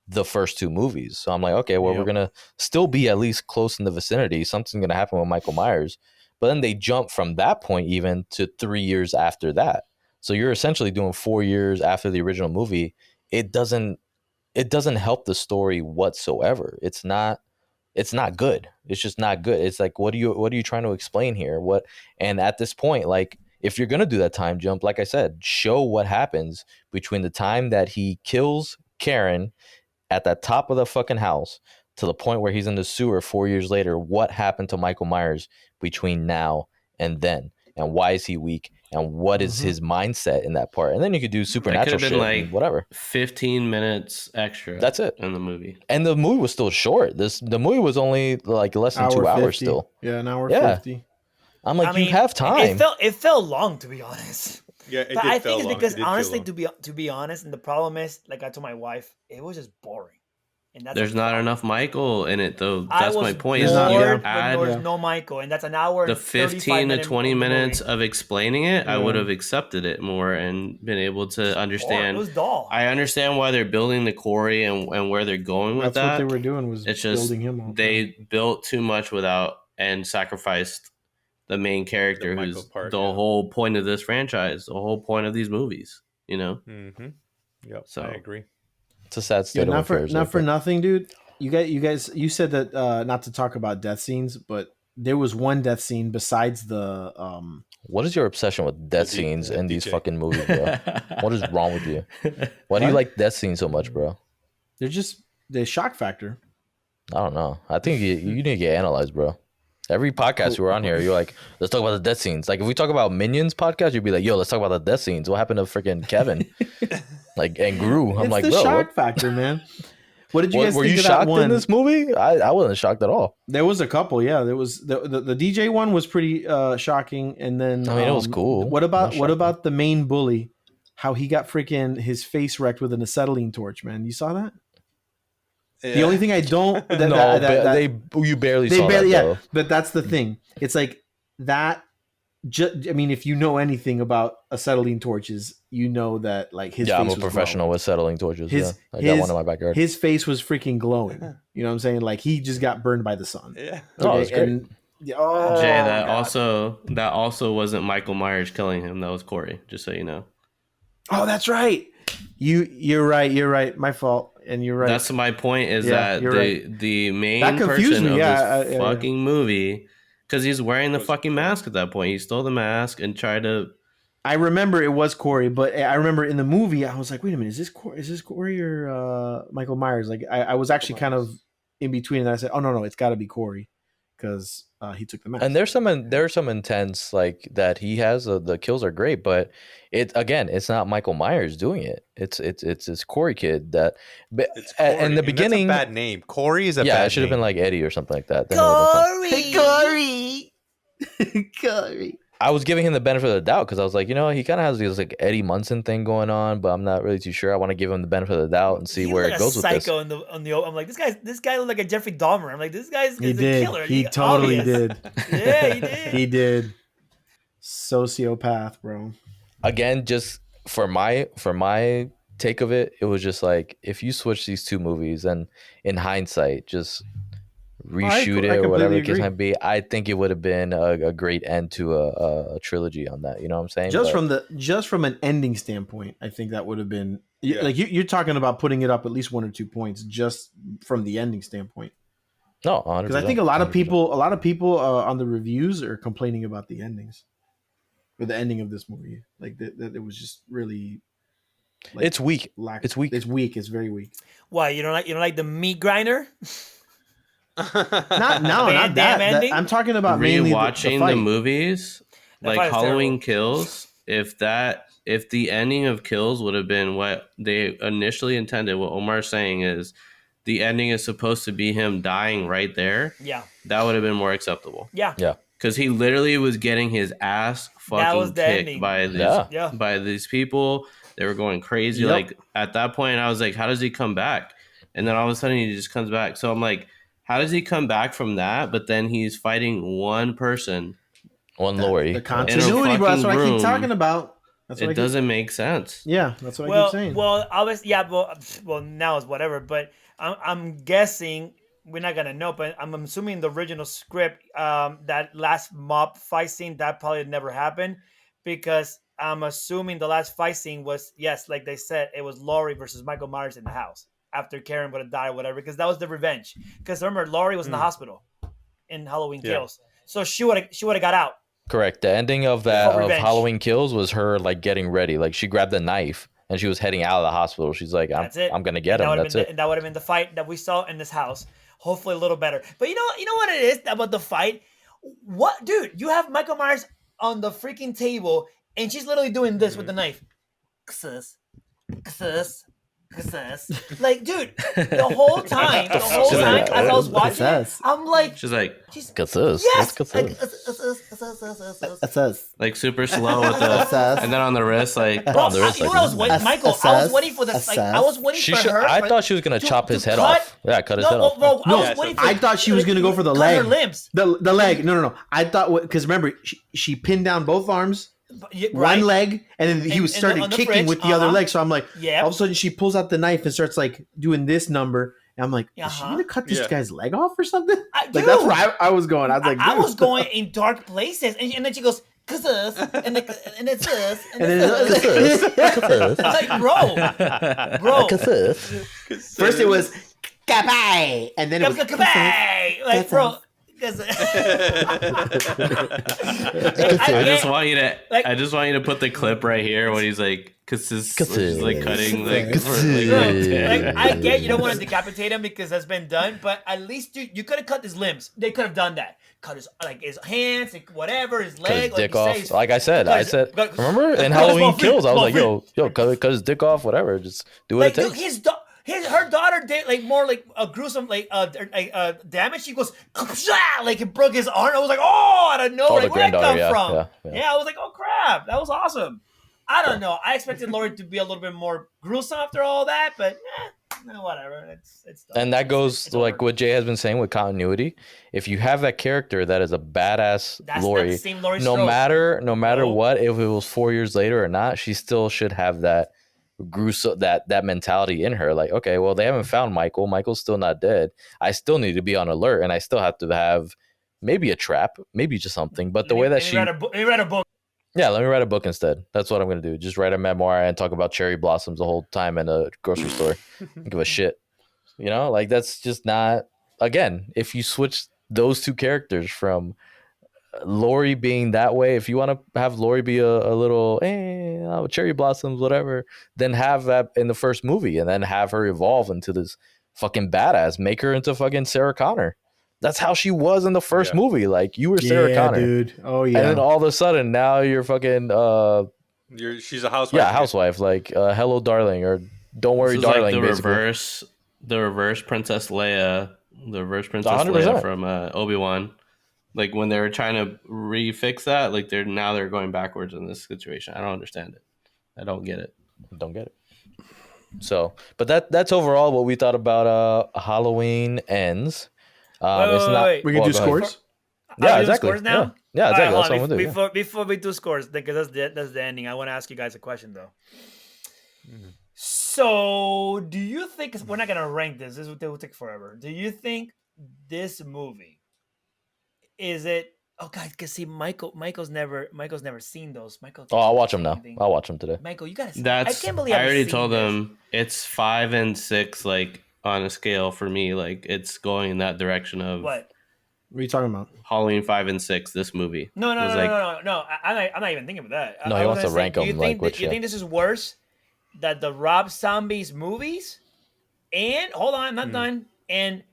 the first 2 movies. So I'm like, okay, well, we're Yep. gonna still be at least close in the vicinity. Something's gonna happen with Michael Myers. But then they jump from that point even to 3 years after that. So you're essentially doing 4 years after the original movie. It doesn't help the story whatsoever. It's not good. It's just not good. It's like what are you trying to explain here? What and at this point, like if you're gonna do that time jump, like I said, show what happens between the time that he kills Karen at the top of the fucking house to the point where he's in the sewer 4 years later. What happened to Michael Myers between now and then? And why is he weak? And what is his mindset in that part? And then you could do that could supernatural have been shit, like and whatever. 15 minutes extra. That's it. in the movie. And the movie was still short. The movie was only like less than 2 hours 50. still. Yeah, an hour Yeah. 50. I'm like, I mean, you have time. It felt long, to be honest. Yeah, it But did I feel think it's long. because It did feel honestly, long. to be honest, and the problem is, like I told my wife, it was just boring. And that's There's the not problem. enough Michael in it, though. I That's was my point. There's Is not- you yeah. bored when add there was no Michael, and that's an hour. the and 35 15 to minute 20 of the movie. minutes of explaining it, I Yeah. would have accepted it more and been able to Boring. understand. It was dull. I understand why they're building the quarry and where they're going with That's what that. they were doing was It's just building him up. they built too much without and sacrificed the main character, The Michael who's part, the yeah. whole point of this franchise, the whole point of these movies. You know, Mm-hmm. Yep, So- I agree. It's a sad state Yeah, of not for affairs. not like for that. nothing, dude. You guys, you said that not to talk about death scenes, but there was one death scene besides the What is your obsession with death The scenes in these DJ. fucking movies, bro? What is wrong with you? Why do you What? like death scenes so much, bro? they're just the shock factor. I don't know. I think you need to get analyzed, bro. Every podcast you were on here, you're like, let's talk about the death scenes. Like, if we talk about Minions podcast, you'd be like, yo, let's talk about the death scenes. What happened to freaking Kevin? Like, and Gru. I'm It's like, the bro, shock what? factor, man. What did you guys Were think you of that shocked one? in this movie? I wasn't shocked at all. There was a couple, yeah. There was the DJ one was pretty shocking, and then I mean, it was cool. What Not about shocking. the main bully? How he got freaking his face wrecked with an acetylene torch, man. You saw that? Yeah. The only thing I don't You barely they saw barely, that, yeah. though. But that's the thing. It's like that. I mean, if you know anything about acetylene torches, you know that like his Yeah, face I'm a was professional glowing. with settling torches. His- I got his- one in my backyard. His face was freaking glowing. You know what I'm saying? Like he just got burned by the sun. Yeah. Oh, it's great. And, oh, Jay, that God. also wasn't Michael Myers killing him. That was Corey. Just so you know. Oh, that's right. You're right. You're right. My fault. And you're right. That's my point. Is Yeah, that you're the main That confused person me, of yeah, this yeah. fucking movie, because he's wearing the Was- fucking mask at that point. He stole the mask and tried to. I remember it was Corey, but I remember in the movie I was like, wait a minute, is this Corey or Michael Myers? Like I was actually kind of in between, and I said, oh no, it's got to be Corey because he took the mask. And there's some intense like that he has. The kills are great, but it's not Michael Myers doing it. It's this Corey kid that. But It's in Corey, the and that's a beginning, bad name. Corey is a yeah, bad it should have name. been like Eddie or something like that. Then it would've been fun. Corey. I was giving him the benefit of the doubt because I was like, you know, he kind of has this like Eddie Munson thing going on, but I'm not really too sure. I want to give him the benefit of the doubt and see He where looked it like goes a with this. psycho on the I'm like, this guy looked like a Jeffrey Dahmer. I'm like, this guy's He a did. killer. He totally obvious. did. Yeah, he did. He did. Sociopath, bro. Again, just for my take of it, it was just like if you switch these two movies and in hindsight, just reshoot I it or whatever completely the case agree. might be, I think it would have been a great end to a trilogy on that. You know what I'm saying? Just from an ending standpoint, I think that would have been Yeah. like you're talking about putting it up at least 1 or 2 points just from the ending standpoint. No, 100%. Because I think a lot of 100%. people on the reviews are complaining about the endings or the ending of this movie. Like that it was just really. Like, It's weak. It's weak. It's weak. It's very weak. Why you don't like the meat grinder? Not Damn that. ending? I'm talking about mainly Rewatching the the fight. movies, That like fight was Halloween terrible. Kills. If the ending of Kills would have been what they initially intended, what Omar's saying is the ending is supposed to be him dying right there. Yeah, That would have been more acceptable. yeah, Because he literally was getting his ass was fucking the kicked ending. by these Yeah. yeah. people. They were going crazy. Yep. Like at that point, I was like, how does he come back? And then all of a sudden he just comes back. So I'm like, how does he come back from that? But then he's fighting one person. One Lori. The continuity, bro. That's what I fucking keep talking room. about. That's what It doesn't make sense. Yeah, that's what I Well, keep saying. well, obviously, yeah. Well, now it's whatever. But I'm guessing we're not gonna know. But I'm assuming the original script, that last mob fight scene, that probably never happened, because I'm assuming the last fight scene was, yes, like they said, it was Laurie versus Michael Myers in the house after Karen would have died or whatever, because that was the revenge. Because remember, Laurie was in the hospital in Halloween Yeah. Kills, so she would have got out. Correct. The ending of that For of revenge. Halloween Kills was her like getting ready. Like she grabbed the knife and she was heading out of the hospital. She's like, I'm That's it. gonna get him. That's it. And that would have been the fight that we saw in this house. Hopefully a little better. But you know what it is about the fight? What, dude? You have Michael Myers on the freaking table, and she's literally doing this with the knife. Sus. Like, dude, the whole time She's like, as I was watching it, Sus. I'm like, She's like Sus. yes, What's like, sus? That's us. like super slow with the and then on the wrist, like bro, there is you know like- what I was waiting, Michael? I was waiting for this. Like, I was waiting She for should, her. I thought she was gonna to- chop to his head cut- off. Yeah, cut his head No, off. bro, I No, was waiting for. I thought she was gonna go for the cut leg. her limbs. The leg. No. I thought because remember she pinned down both arms, Right. one leg, and then he And- was and started on the kicking fridge, with the other uh-huh. leg. So I'm like, Yeah. all of a sudden she pulls out the knife and starts like doing this number. And I'm like, is she Uh-huh. gonna cut this Yeah. guy's leg off or something? I- Like that's dude. where I was going. I was like, I dude. was going in dark places, and then she goes, "Cause us," and it's us, and And then it's us. Like, bro. First it was kabai, and then it was Kabay! Like, bro, because I just want you to. Like- I just want you to put the clip right here when he's like, because he's like cutting like. Cause- like I get you don't want to decapitate him because that's been done, but at least you could have cut his limbs. They could have done that. Cut his his hands, like, whatever, his cut his leg, dick you off. say, Like I said, remember in cut his Halloween small feet, Kills, I was small like, feet. yo, cut his dick off, whatever. Just do what like it takes. her daughter did like more like a gruesome damage. She goes like it broke his arm. I was like, oh, out of nowhere, the like, where'd that come granddaughter, from? yeah. I was like, oh crap, that was awesome. I don't know. I expected Laurie to be a little bit more gruesome after all that, but whatever. It's done. And that goes It's like over. what Jay has been saying with continuity. If you have that character that is a badass That's not the Lori, same Laurie no Strode. matter No. what, if it was 4 years later or not, she still should have that gruesome that mentality in her. Like, okay, well, they haven't found Michael. Michael's still not dead. I still need to be on alert, and I still have to have maybe a trap, maybe just something. But the way that she read a book. Yeah, let me write a book instead. That's what I'm gonna do. Just write a memoir and talk about cherry blossoms the whole time in a grocery store. Don't give a shit. You know, like that's just not. Again, if you switch those two characters from Lori being that way, if you want to have Lori be a little cherry blossoms, whatever, then have that in the first movie, and then have her evolve into this fucking badass. Make her into fucking Sarah Connor. That's how she was in the first movie. Like you were Sarah Connor, dude. Oh yeah. and then all of a sudden now you're fucking She's a housewife. yeah, housewife, like hello darling, or don't worry This is darling, like the basically. reverse Princess Leia, the reverse Princess 100%. Leia from Obi-Wan. Like when they were trying to refix that, like they're going backwards in this situation. I don't understand it. I don't get it. Don't get it. So, but that's overall what we thought about Halloween Ends. Wait. We can well, do go ahead. scores. Yeah, Are we doing exactly. scores now? Yeah, All exactly. right, That's hold what on. I'm gonna do. Yeah. Before we do scores, because that's the ending. I want to ask you guys a question though. So, do you think we're not gonna rank this? This will take forever. Do you think this movie is it? Oh God, because see, Michael's never seen those. Michael. Oh, I'll watch them now. Anything. I'll watch them today. Michael, you gotta. That's I can't believe I already haven't told seen this. them it's 5 and 6, like on a scale for me. Like it's going in that direction of What? What are you talking about? Halloween 5 and 6. This movie. No. was like, I'm not even thinking of that. No, I he was wants to gonna say, rank do you them, like, think which, you yeah. think this is worse than the Rob Zombies movies? And hold on, I'm not done. And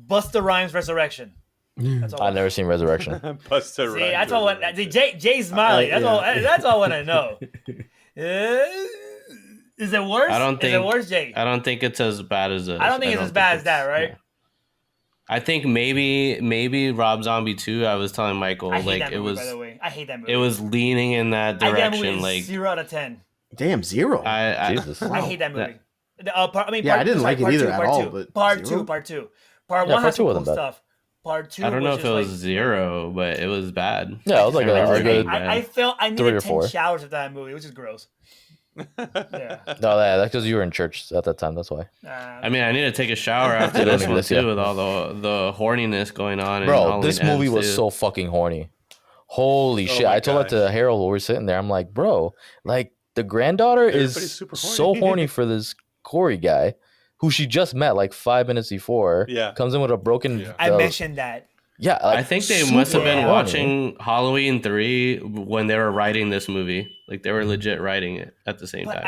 Busta Rhymes Resurrection. That's all. I've never seen Resurrection. Busta See, Rhymes. that's all. See, Jay's smiling. That's all. That's all. What I know. Is it worse? I don't Is it think- worse, Jay? I don't think it's as bad as this. I don't think it's as bad as that, right? yeah. I think maybe Rob Zombie 2. I was telling Michael, I hate like that movie, it was by the way. I hate that movie. it was leaning in that I hate that movie direction. is Like 0 out of 10. Damn, 0. I Jesus. I hate that movie. I didn't like it either at all, but part 0? two. Part Yeah, 1 part has some two cool wasn't bad. stuff. Part 2. I don't know if was it was just 0, but it was bad. Yeah, it was like I a remember good. it being I felt I 3 needed or 10 4. showers of that movie, which is gross. Yeah. No, that's because you were in church at that time. That's why. I mean, I need to take a shower after They don't this one exist too, yet. with all the horniness going on. in Bro, Halloween this movie Ends, was too. so fucking horny. Holy shit! my I told that gosh. to Harold when we were sitting there. I'm like, bro, like the granddaughter Everybody's is super so horny. horny for this Corey guy, who she just met like 5 minutes before. Yeah. Comes in with a broken. Yeah. I mentioned that. Yeah, like, I think they must have been super horny. watching Halloween 3 when they were writing this movie. Like they were legit writing it at the same But time.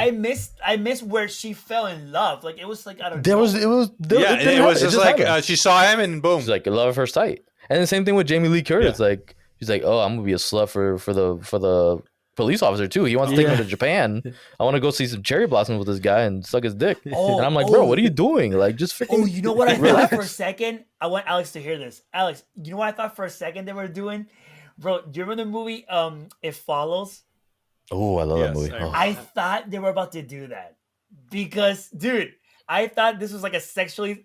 I missed where she fell in love. Like it was like I don't There know. was it was there, Yeah, didn't it was happen. just like happened. she saw him and boom. She's like love at first sight, and the same thing with Jamie Lee Curtis. Like she's like, oh, I'm gonna be a slut for the police officer too. He wants to take me to Japan. I want to go see some cherry blossoms with this guy and suck his dick. Oh, and I'm like, bro, what are you doing? Like, just freaking. Oh, you know what I thought relax. for a second? I want Alex to hear this. Alex, you know what I thought for a second they were doing? Bro, do you remember the movie It Follows? Oh, I love that Yes, movie. I Oh. remember. I thought they were about to do that. Because, dude, I thought this was like a sexually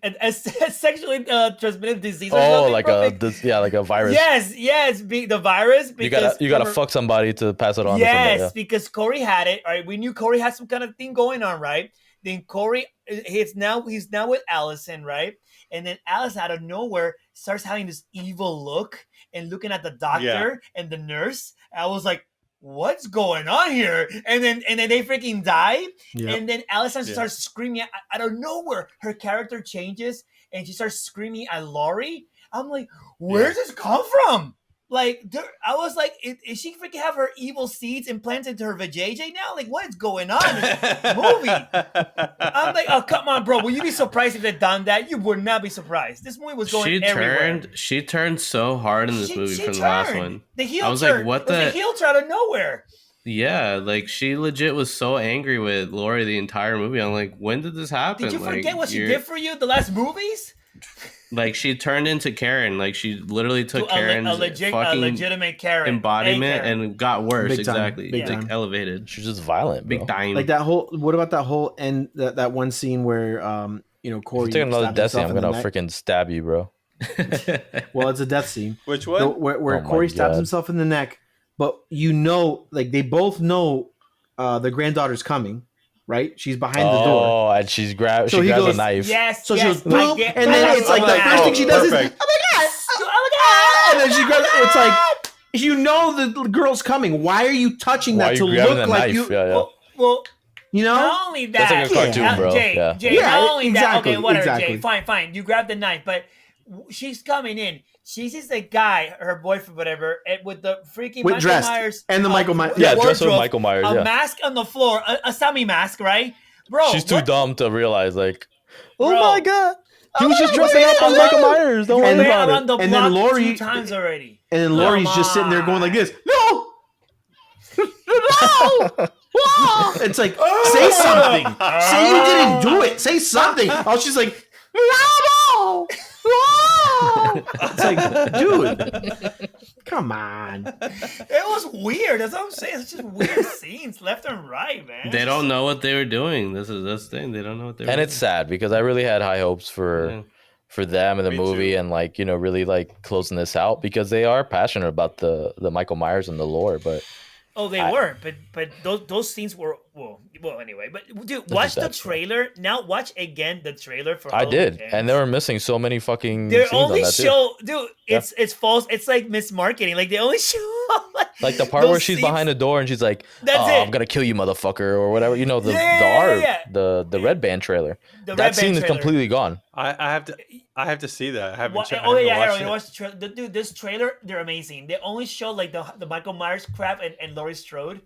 transmitted disease or Oh, something. like bro. like a virus. Yes, the virus. you Because gotta remember- fuck somebody to pass it on. Yes, to somebody, because Corey had it. All right, we knew Corey had some kind of thing going on, right? Then Corey, he's now with Allison, right? And then Allison out of nowhere starts having this evil look and looking at the doctor and the nurse. I was like, "What's going on here?" And then they freaking die. Yeah. And then Allison Yeah. starts screaming out of nowhere. Her character changes and she starts screaming at Laurie. I'm like, where's this come from? Like, I was like, is she freaking have her evil seeds implanted into her vajayjay now? Like, what is going on in this movie? I'm like, oh, come on, bro. Will you be surprised if they'd done that? You would not be surprised. This movie was going everywhere. She turned so hard in this movie from the last one. The heel I was turn. like, what the heel turn out of nowhere. Yeah, like she legit was so angry with Lori the entire movie. I'm like, when did this happen? Did you forget what she did for you the last movies? Like she turned into Karen. Like she literally took Karen's a legitimate Karen embodiment and got worse. Big time. Exactly, Big time. elevated. She's just violent, bro. Big time. Like that whole. What about that whole end? That one scene where Corey. If you take another stabbed death scene, himself I'm in the gonna neck. freaking stab you, bro. Well, it's a death scene. Which one? Where Oh my Corey stabs God. himself in the neck, but like they both know the granddaughter's coming, right? She's behind the door. Oh, and she grabs he a goes, knife. Yes. So yes, she goes, boom, I get- and then it's like the first thing she does is, perfect. oh my god, and then she grabs. It's like you know the girl's coming. Why are you touching Why that are to you grabbing look the like knife? you? Yeah. Well, You know, not only that, That's like a cartoon, bro. Jay, Yeah. Jay, Yeah, not only exactly, that. Okay, whatever, exactly. Jay. Fine. You grab the knife, but she's coming in. She sees the guy, her boyfriend, whatever, with the freaking With Michael dressed. Myers And the Michael Myers- Yeah, dressed with wardrobe, Michael Myers. a Yeah. mask on the floor, a Sammy mask, right, bro? She's too dumb to realize, like, oh Bro. my god, he was just my dressing up God. as Michael Myers. Don't worry And Been about around it. the And block then Lori- 2 times already. and then Lori's just sitting there going like this. No, no. Whoa! It's like say something. Say you didn't do it. Say something. Oh, she's like, no. Whoa! It's like, dude, come on. It was weird. That's what I'm saying. It's just weird scenes left and right, man. They don't know what they were doing. That's the thing. They don't know what they were And doing. it's sad because I really had high hopes Yeah. for them and the Me movie too. and like really like closing this out because they are passionate about the Michael Myers and the lore. But Oh, they were, but those scenes were well anyway. But dude, watch the that's trailer now. Watch again the trailer for. I Halloween did, Ends. and they were missing so many fucking. They scenes on only that, too. show, dude. It's false. It's like mismarketing. Like they only show Like the part those where she's scenes- behind the door and she's like, That's "Oh, it. I'm gonna kill you, motherfucker," or whatever. You know the Yeah. the red band trailer. The That Red scene Band is trailer. completely gone. I have to see that. I haven't. I Oh haven't yeah, watched Harold, you it. watch the trailer. Dude, this trailer, they're amazing. They only show like the Michael Myers crap and Laurie Strode.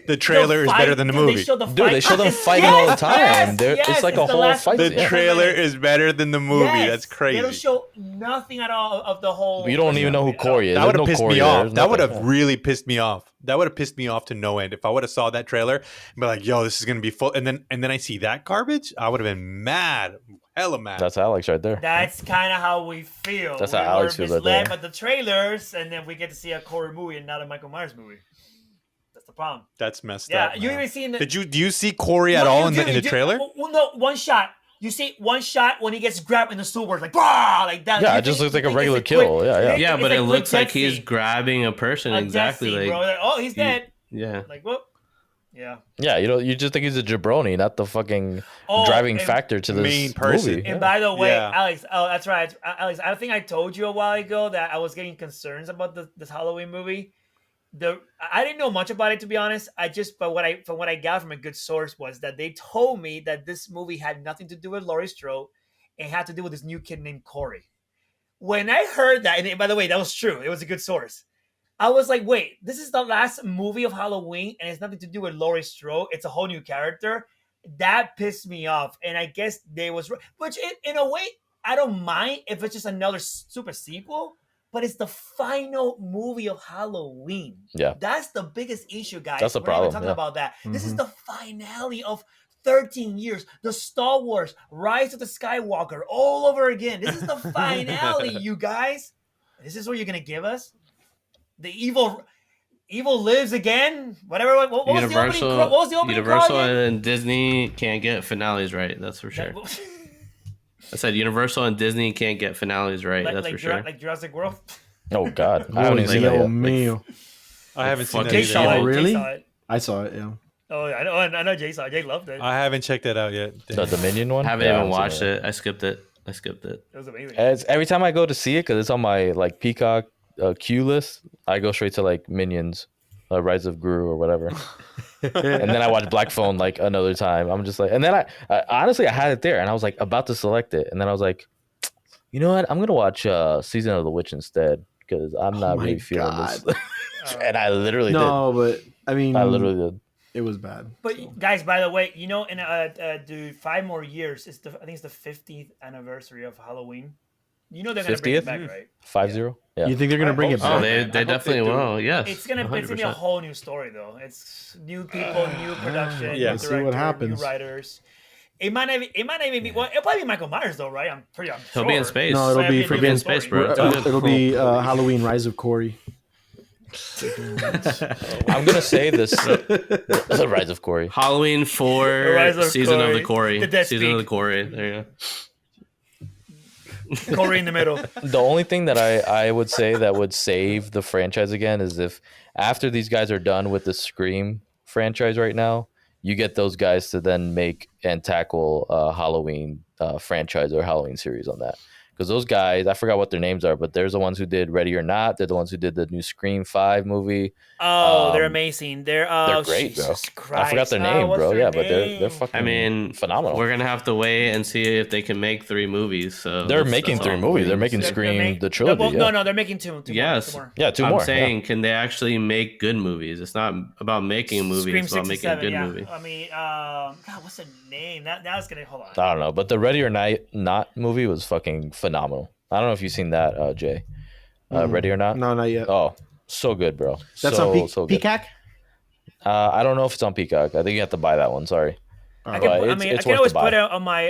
The trailer is better than the movie. They show the Dude, fight. they show them Yes, fighting all the time. yes, It's yes, like a the whole last fight. The Yeah. trailer is better than the movie. Yes, That's crazy. They don't show nothing at all of the whole. You don't even know who Corey is. That would There's have no pissed Corey me there. off. There's That would nothing. have really pissed me off. That would have pissed me off to no end. If I would have saw that trailer and be like, "Yo, this is gonna be full," and then I see that garbage, I would have been mad, hella mad. That's Alex right there. That's kind of how we feel. That's we how Alex were feels right misled there. by the trailers, and then we get to see a Corey movie and not a Michael Myers movie. That's the problem. That's messed Yeah, up. you man. even see in the. Do you see Corey at all in the trailer? Well, no, one shot. You see one shot when he gets grabbed in the sewer, like bah, like that. Yeah, You it just think- looks like you a think regular it's quick- kill. Yeah. Yeah, it's but a it quick looks like death he's scene. grabbing a person A death exactly scene, like bro. Like, oh, he's dead. yeah. Like whoop. Yeah. Yeah, you just think he's a jabroni, not the fucking Oh, driving and- factor to this Main person. movie. And by the way, Yeah. Alex, oh, that's right, Alex. I think I told you a while ago that I was getting concerns about this Halloween movie. I didn't know much about it, to be honest. But from what I got from a good source was that they told me that this movie had nothing to do with Laurie Strode and had to do with this new kid named Corey. When I heard that, and by the way, that was true. It was a good source. I was like, wait, this is the last movie of Halloween, and it's nothing to do with Laurie Strode. It's a whole new character. That pissed me off, and I guess they was, which in a way, I don't mind if it's just another super sequel, but it's the final movie of Halloween. Yeah. That's the biggest issue, guys. That's the We're not even problem, talking yeah. about that. This is the finale of 13 years. The Star Wars, Rise of the Skywalker, all over again. This is the finale, you guys. This is what you're going to give us? The evil lives again? Whatever. What was the opening? What was the opening Universal call again? and Disney can't get finales right. That's for sure. I said Universal and Disney can't get finales right. That's for sure. Like Jurassic World. Oh God, I haven't even seen that Oh, yet. meo. I haven't seen that fucking Jay saw either. it. really? Jay saw it. I saw it. Yeah. Oh, I know Jay saw it. Jay loved it. I haven't checked that out yet. The Dominion one. Haven't Yeah, even seen watched it. I skipped it. It was amazing. Every time I go to see it, because it's on my like Peacock queue list, I go straight to like Minions, Rise of Gru or whatever, and then I watch Black Phone like another time. I'm just like, and then I honestly I had it there, and I was like about to select it, and then I was like, You know what? I'm gonna watch Season of the Witch instead because I'm not my really feeling this. God. And I literally No, but I mean, did. I literally did. it was bad. But so. guys, by the way, you know, in dude, 5 more years, I think it's the 50th anniversary of Halloween. You know they're gonna bring it 50th? back, right? 5-0. Yeah. You think they're gonna I bring hope it so. Oh, back? they man. I they hope definitely they do. will. Yes, It's gonna be a 100%. whole new story though. It's new people, new production, Yeah. new Let's see director, what new happens. writers. It might not even be. Well, it'll probably be Michael Myers though, right? I'm He'll sure. be in space. No, it'll But be it'll for a He'll be in different space, story. bro. It's all good. It'll be Halloween Rise of Corey. I'm gonna say this: the Rise of Corey. Halloween The 4, Rise of season of the Corey. Corey, The Death season of the Speak. Corey. There you go. Corey in the middle. The only thing that I would say that would save the franchise again is if after these guys are done with the Scream franchise right now, you get those guys to then make and tackle Halloween franchise or Halloween series on that. Because those guys, I forgot what their names are, but they're the ones who did Ready or Not. They're the ones who did the new Scream 5 movie. Oh, they're Um, amazing. They're great, bro. Jesus Christ. I forgot their name, what's bro. their Yeah, but they're name? fucking I mean, phenomenal. We're gonna have to wait and see if they can make 3 movies. So They're that's- making that's 3 all. movies. They're making They're Scream make- the trilogy. Well, yeah. No, they're making two. Yes. Two more. Yeah, 2 I'm more. saying, can they actually make good movies? It's not about making a movie. Scream It's about 6 making and a 7, good yeah. movie. I mean, God, what's the name? Now it's gonna hold on. I don't know, but the Ready or Not movie was fucking phenomenal. I don't know if you've seen that, Jay. Ready or Not? No, not yet. Oh, so good, bro. That's so, on so good. Peacock. I don't know if it's on Peacock. I think you have to buy that one. Sorry. I But can, it's I worth can always the buy. put it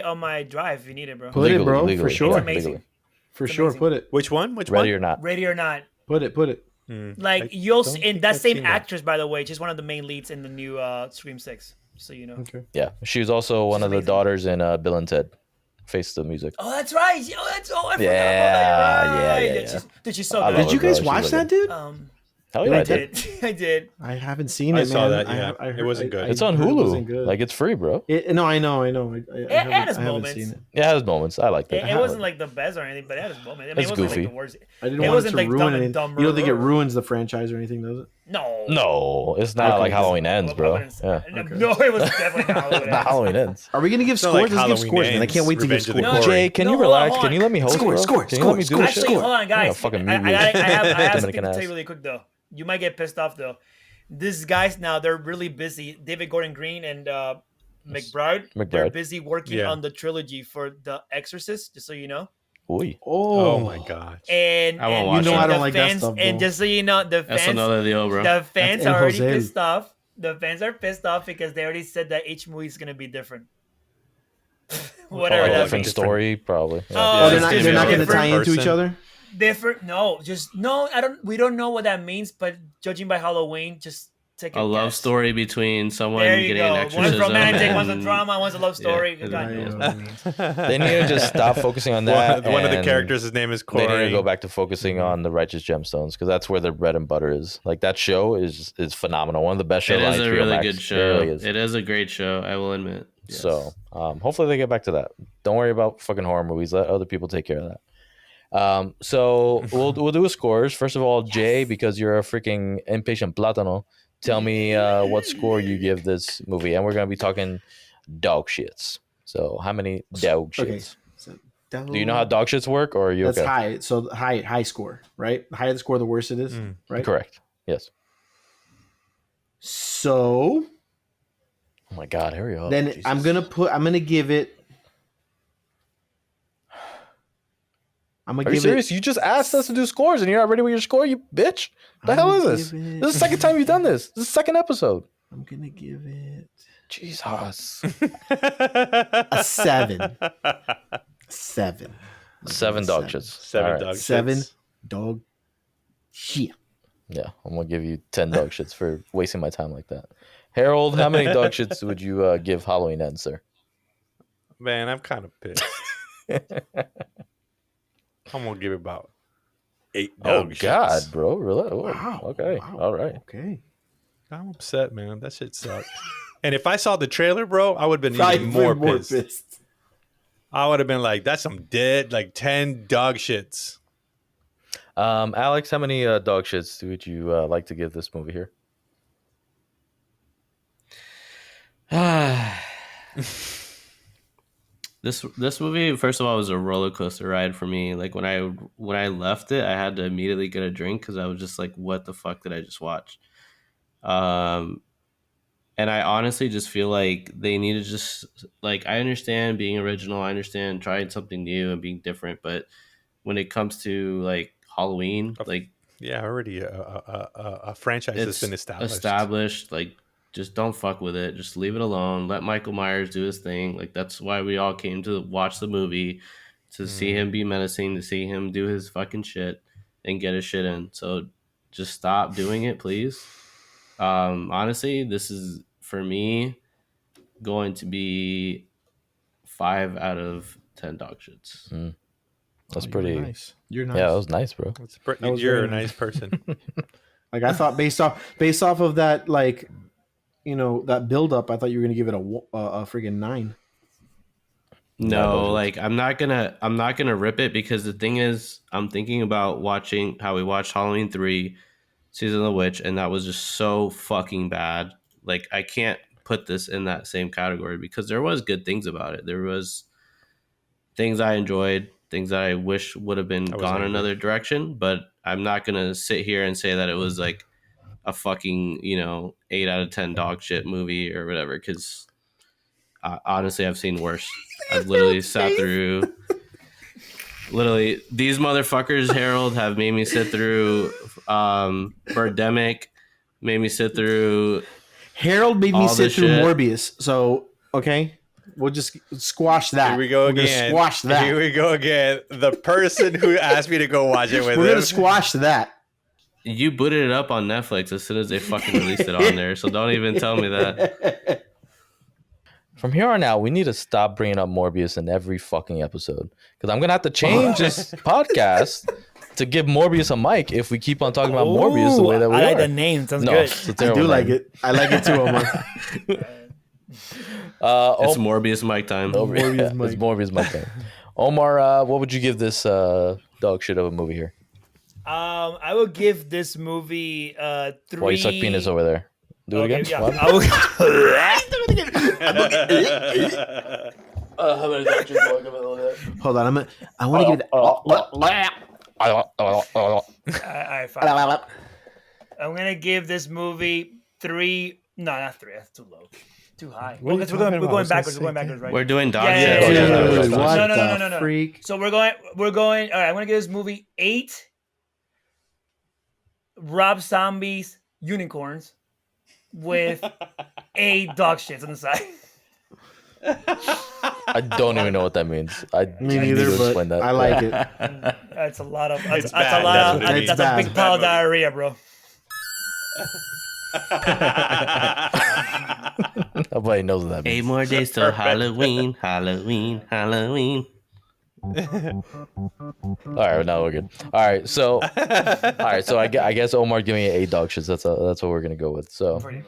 on my drive if you need it, bro. Put it, bro, for sure. It's amazing. legally. For It's sure, amazing. put it. Which one? Which Ready one? or Not. Ready or Not. Put it. Like I you'll don't in think that I've same seen that. actress, by the way, she's one of the main leads in the new Scream 6. So you know. Okay. Yeah, she was also one of the amazing. daughters in Bill and Ted. Face the Music. Oh, that's right. Oh, I forgot about that. Yeah, You're yeah, right. yeah, yeah. Dude, she's so I good. love Did you her, bro. guys She's watch really that, good. dude? Hell yeah, I I did. did. I did. I haven't seen I it. saw man. that, yeah. I It wasn't good. It's on heard it wasn't Hulu. good. Like it's free, bro. No, I know. I had haven't- its I haven't moments. seen it. Yeah, it has moments. I liked it. It wasn't like the best or anything, but it had its moment. I mean, It's it wasn't goofy. like the worst. I didn't It want it wasn't to like ruin Dumb and anything. Dumber. You don't think it ruins the franchise or anything, does it? No. No, it's not Okay. like Halloween Ends, I bro. wouldn't say- Yeah. Okay. No, it was definitely not Halloween. Not Halloween Ends. Are we gonna give It's not scores? like Let's give Halloween scores, man. I can't Ends, wait to give Revenge of the scores. No, Jay, can no, you hold on, relax? hold Can on. you let me host, bro? Scores, Can you let me do this Actually, shit? hold on, guys. I'm fucking I mute you. have something Dominican to ass. tell you really quick though. You might get pissed off though. These guys now they're really busy. David Gordon Green and McBride. They're McBride. busy working Yeah. on the trilogy for The Exorcist. Just so you know. Oy. Oh my god. And I won't and- watch and it. You know I don't the like that fans, stuff, And bro. just so you know, the That's fans, another deal, bro. the fans That's are already El Jose. pissed off. The fans are pissed off because they already said that each movie is gonna be different. Whatever Probably a that different means. story, probably. Yeah. Oh, Oh, they're it's not. just They're not going to different tie into each person. other. Different? No, just no. I don't. We don't know what that means, but judging by Halloween, just take a A love guess. story between someone There you getting go. an One's exorcism. romantic, one's a and- drama, one's a love story. Yeah. God knows what it means. They need to just stop focusing on that. One of the and characters, his name is They need to Corey. go back to focusing on the Righteous Gemstones because that's where their bread and butter is. Like that show is phenomenal. One of the best shows. It is on a HBO really Max. good It show. really is. It is a great show, I will admit. Yes. So hopefully they get back to that. Don't worry about fucking horror movies. Let other people take care of that. So we'll do a scores. First of all, Jay, because you're a freaking impatient plátano, tell me what score you give this movie, and we're gonna be talking dog shits. So how many dog shits? Okay. So, Do you know how dog shits work, or are you That's okay? high. So high score, right? The higher the score, the worse it is, right? Correct. Yes. So Oh my God, hurry up. then Jesus. I'm gonna give it. I'm gonna Are you give serious? You just asked us to do scores, and you're not ready with your score, you bitch. The I'm hell gonna is this? give it- This is the second time you've done this. This is the second episode. I'm gonna give it Jesus. a 7. 7. 7 dog shits. Seven All right. dog 7 shits. dog shit. Yeah, I'm gonna give you 10 dog shits for wasting my time like that. Harold, how many dog shits would you give Halloween Ends, sir? Man, I'm kind of pissed. I'm gonna give it about 8 Oh dog shits. God, bro, really? Oh, Wow. Okay, Wow. all right. Okay. I'm upset, man. That shit sucks. And if I saw the trailer, bro, I would have been Probably even more more pissed. pissed. I would have been like, "That's some dead, like 10 dog shits." Alex, how many dog shits would you like to give this movie here? This movie, first of all, was a roller coaster ride for me. Like when I left it, I had to immediately get a drink because I was just like, "What the fuck did I just watch?" Um, and I honestly just feel like they need to just like I understand being original, I understand trying something new and being different, but when it comes to like Halloween, like Yeah, already a franchise has it's been established. established. Like, just don't fuck with it. Just leave it alone. Let Michael Myers do his thing. Like, that's why we all came to watch the movie, to see him be menacing, to see him do his fucking shit and get his shit in. So just stop doing it, please. Honestly, this is for me going to be 5 out of 10 dog shits. That's Oh, pretty you're nice. You're nice. Yeah, that was nice, bro. That was You're very a nice nice. person. Like I thought, based off of that, like that build up, I thought you were gonna give it a friggin' 9. No, like I'm not gonna rip it because the thing is, I'm thinking about watching how we watched Halloween 3, Season of the Witch, and that was just so fucking bad. Like I can't put this in that same category because there was good things about it. There was things I enjoyed, things that I wish would have been I was gone angry. another direction, but I'm not gonna sit here and say that it was like a fucking 8 out of 10 dog shit movie or whatever because honestly I've seen worse. I've literally sat through these motherfuckers, Harold, have made me sit through Birdemic, made me sit through Harold made me all sit this through shit. Morbius. So okay, we'll just squash that. Here we go We're gonna again. squash that. Here we go again. The person who asked me to go watch it with We're him. gonna squash that. You booted it up on Netflix as soon as they fucking released it on there, so don't even tell me that. From here on out, we need to stop bringing up Morbius in every fucking episode because I'm gonna have to change this podcast to give Morbius a mic if we keep on talking about Morbius the way that we I like are. the name. Sounds No, good. it's a I terrible do like name. it. I like it too, Omar. It's Morbius mic time. Morbius mic. It's Morbius mic time. Omar, what would you give this dog shit of a movie here? I will give this movie 3. Why you suck penis over there? Do it again. Yeah. What? I will, How many dog shits do I give it over there? Hold on, I want to give it. I fine. I'm gonna give this movie 3. No, not 3. That's too low. Too high. What are you Because we're talking going about? I was gonna backwards. say, We're going backwards, right? We're doing dog Yeah, shit. yeah, yeah, yeah. Dude, what No. the freak? So we're going. All right, I'm gonna give this movie 8 Rob Zombies unicorns with 8 dog shits on the side. I don't even know what that means. Me you need neither, to but explain that. I like it. That's a lot of. It's That's bad. a lot That's of. what it means. That's a It's big bad. pile of diarrhea, bro. Nobody knows what that 8 means. more days till Halloween. All right, now we're good. All right, so I guess Omar giving it 8 dog shits. That's what we're gonna go with. So, Pretty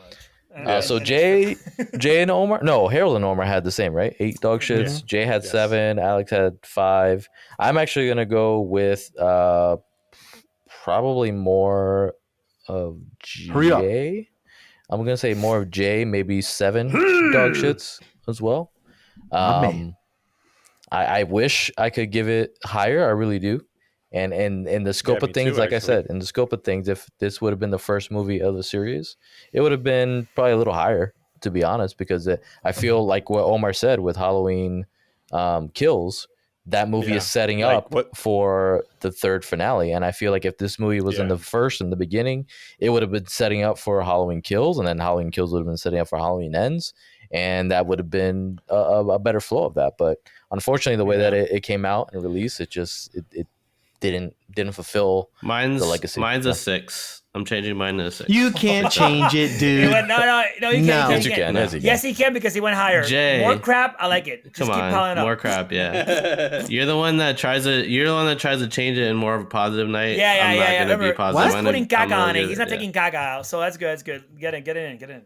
much. so Jay and Omar, no, Harold and Omar had the same, right? 8 dog shits. Jay had 7. Alex had 5. I'm actually gonna go with probably more of Hurry up. Jay. I'm gonna say more of Jay, maybe 7 dog shits as well. My man. I wish I could give it higher. I really do. And in the scope Yeah, of me things, too, like I actually. said, in the scope of things, if this would have been the first movie of the series, it would have been probably a little higher, to be honest, because I feel like what Omar said with Halloween Kills, that movie Yeah, is setting like up what- for the third finale. And I feel like if this movie was in Yeah. the first, in the beginning, it would have been setting up for Halloween Kills, and then Halloween Kills would have been setting up for Halloween Ends. And that would have been a better flow of that. But unfortunately, the way that it came out and released, it didn't fulfill Mine's the legacy. Mine's Yeah. a 6. I'm changing mine to a 6. You can't change it, He dude. went, no, you No. can't. Yes, you can. Yes, you can. Yes, he can because he went higher. Jay. More crap. I like it. Just Come keep on, piling up. more crap, yeah. You're the one that tries to change it in more of a positive night. Yeah. I'm not gonna Remember, be positive. he's putting caca on it. He's not yeah. taking caca out, so that's good. That's good. Get in.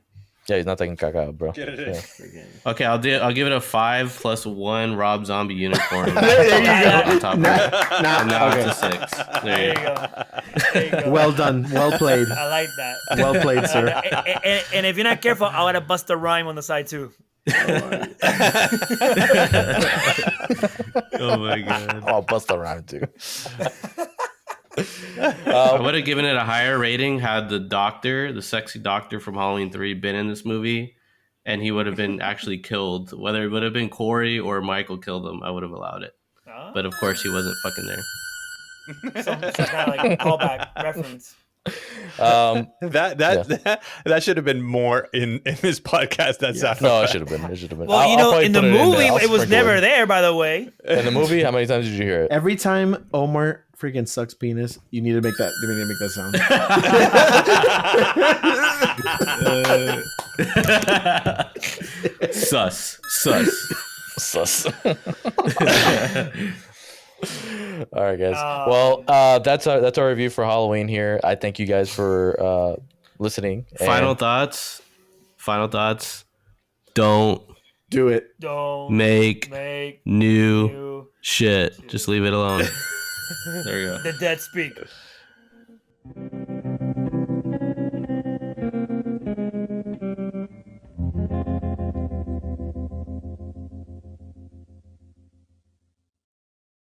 Yeah, he's not taking caca out, bro. Get it in. Yeah. Okay, I'll give it a 5 plus 1 Rob Zombie unicorn. There you go. On top of it. Nah, And now okay. it's a 6. There There you you go. go. There you go. Well done. Well played. I like that. Well played, sir. And if you're not careful, I'll add a Busta Rhyme on the side too. Oh my god. I'll bust around too. I would have given it a higher rating had the sexy doctor from Halloween 3 been in this movie, and he would have been actually killed. Whether it would have been Corey or Michael killed him, I would have allowed it. Oh. But of course, he wasn't fucking there. Some kind of like callback reference. That should have been more in this podcast. That's No, it should have been. It should have been. Well, I'll probably in the put it movie, there. I'll it was sprinkle never it. there. By the way, In the movie, how many times did you hear it? Every time Omar freaking sucks penis, you need to make that. You need to make that sound. Sus. All right, guys. Well, that's our review for Halloween here. I thank you guys for listening. Final thoughts. Don't Do it. don't make make new new shit. Just leave it alone. There you go. the dead speak.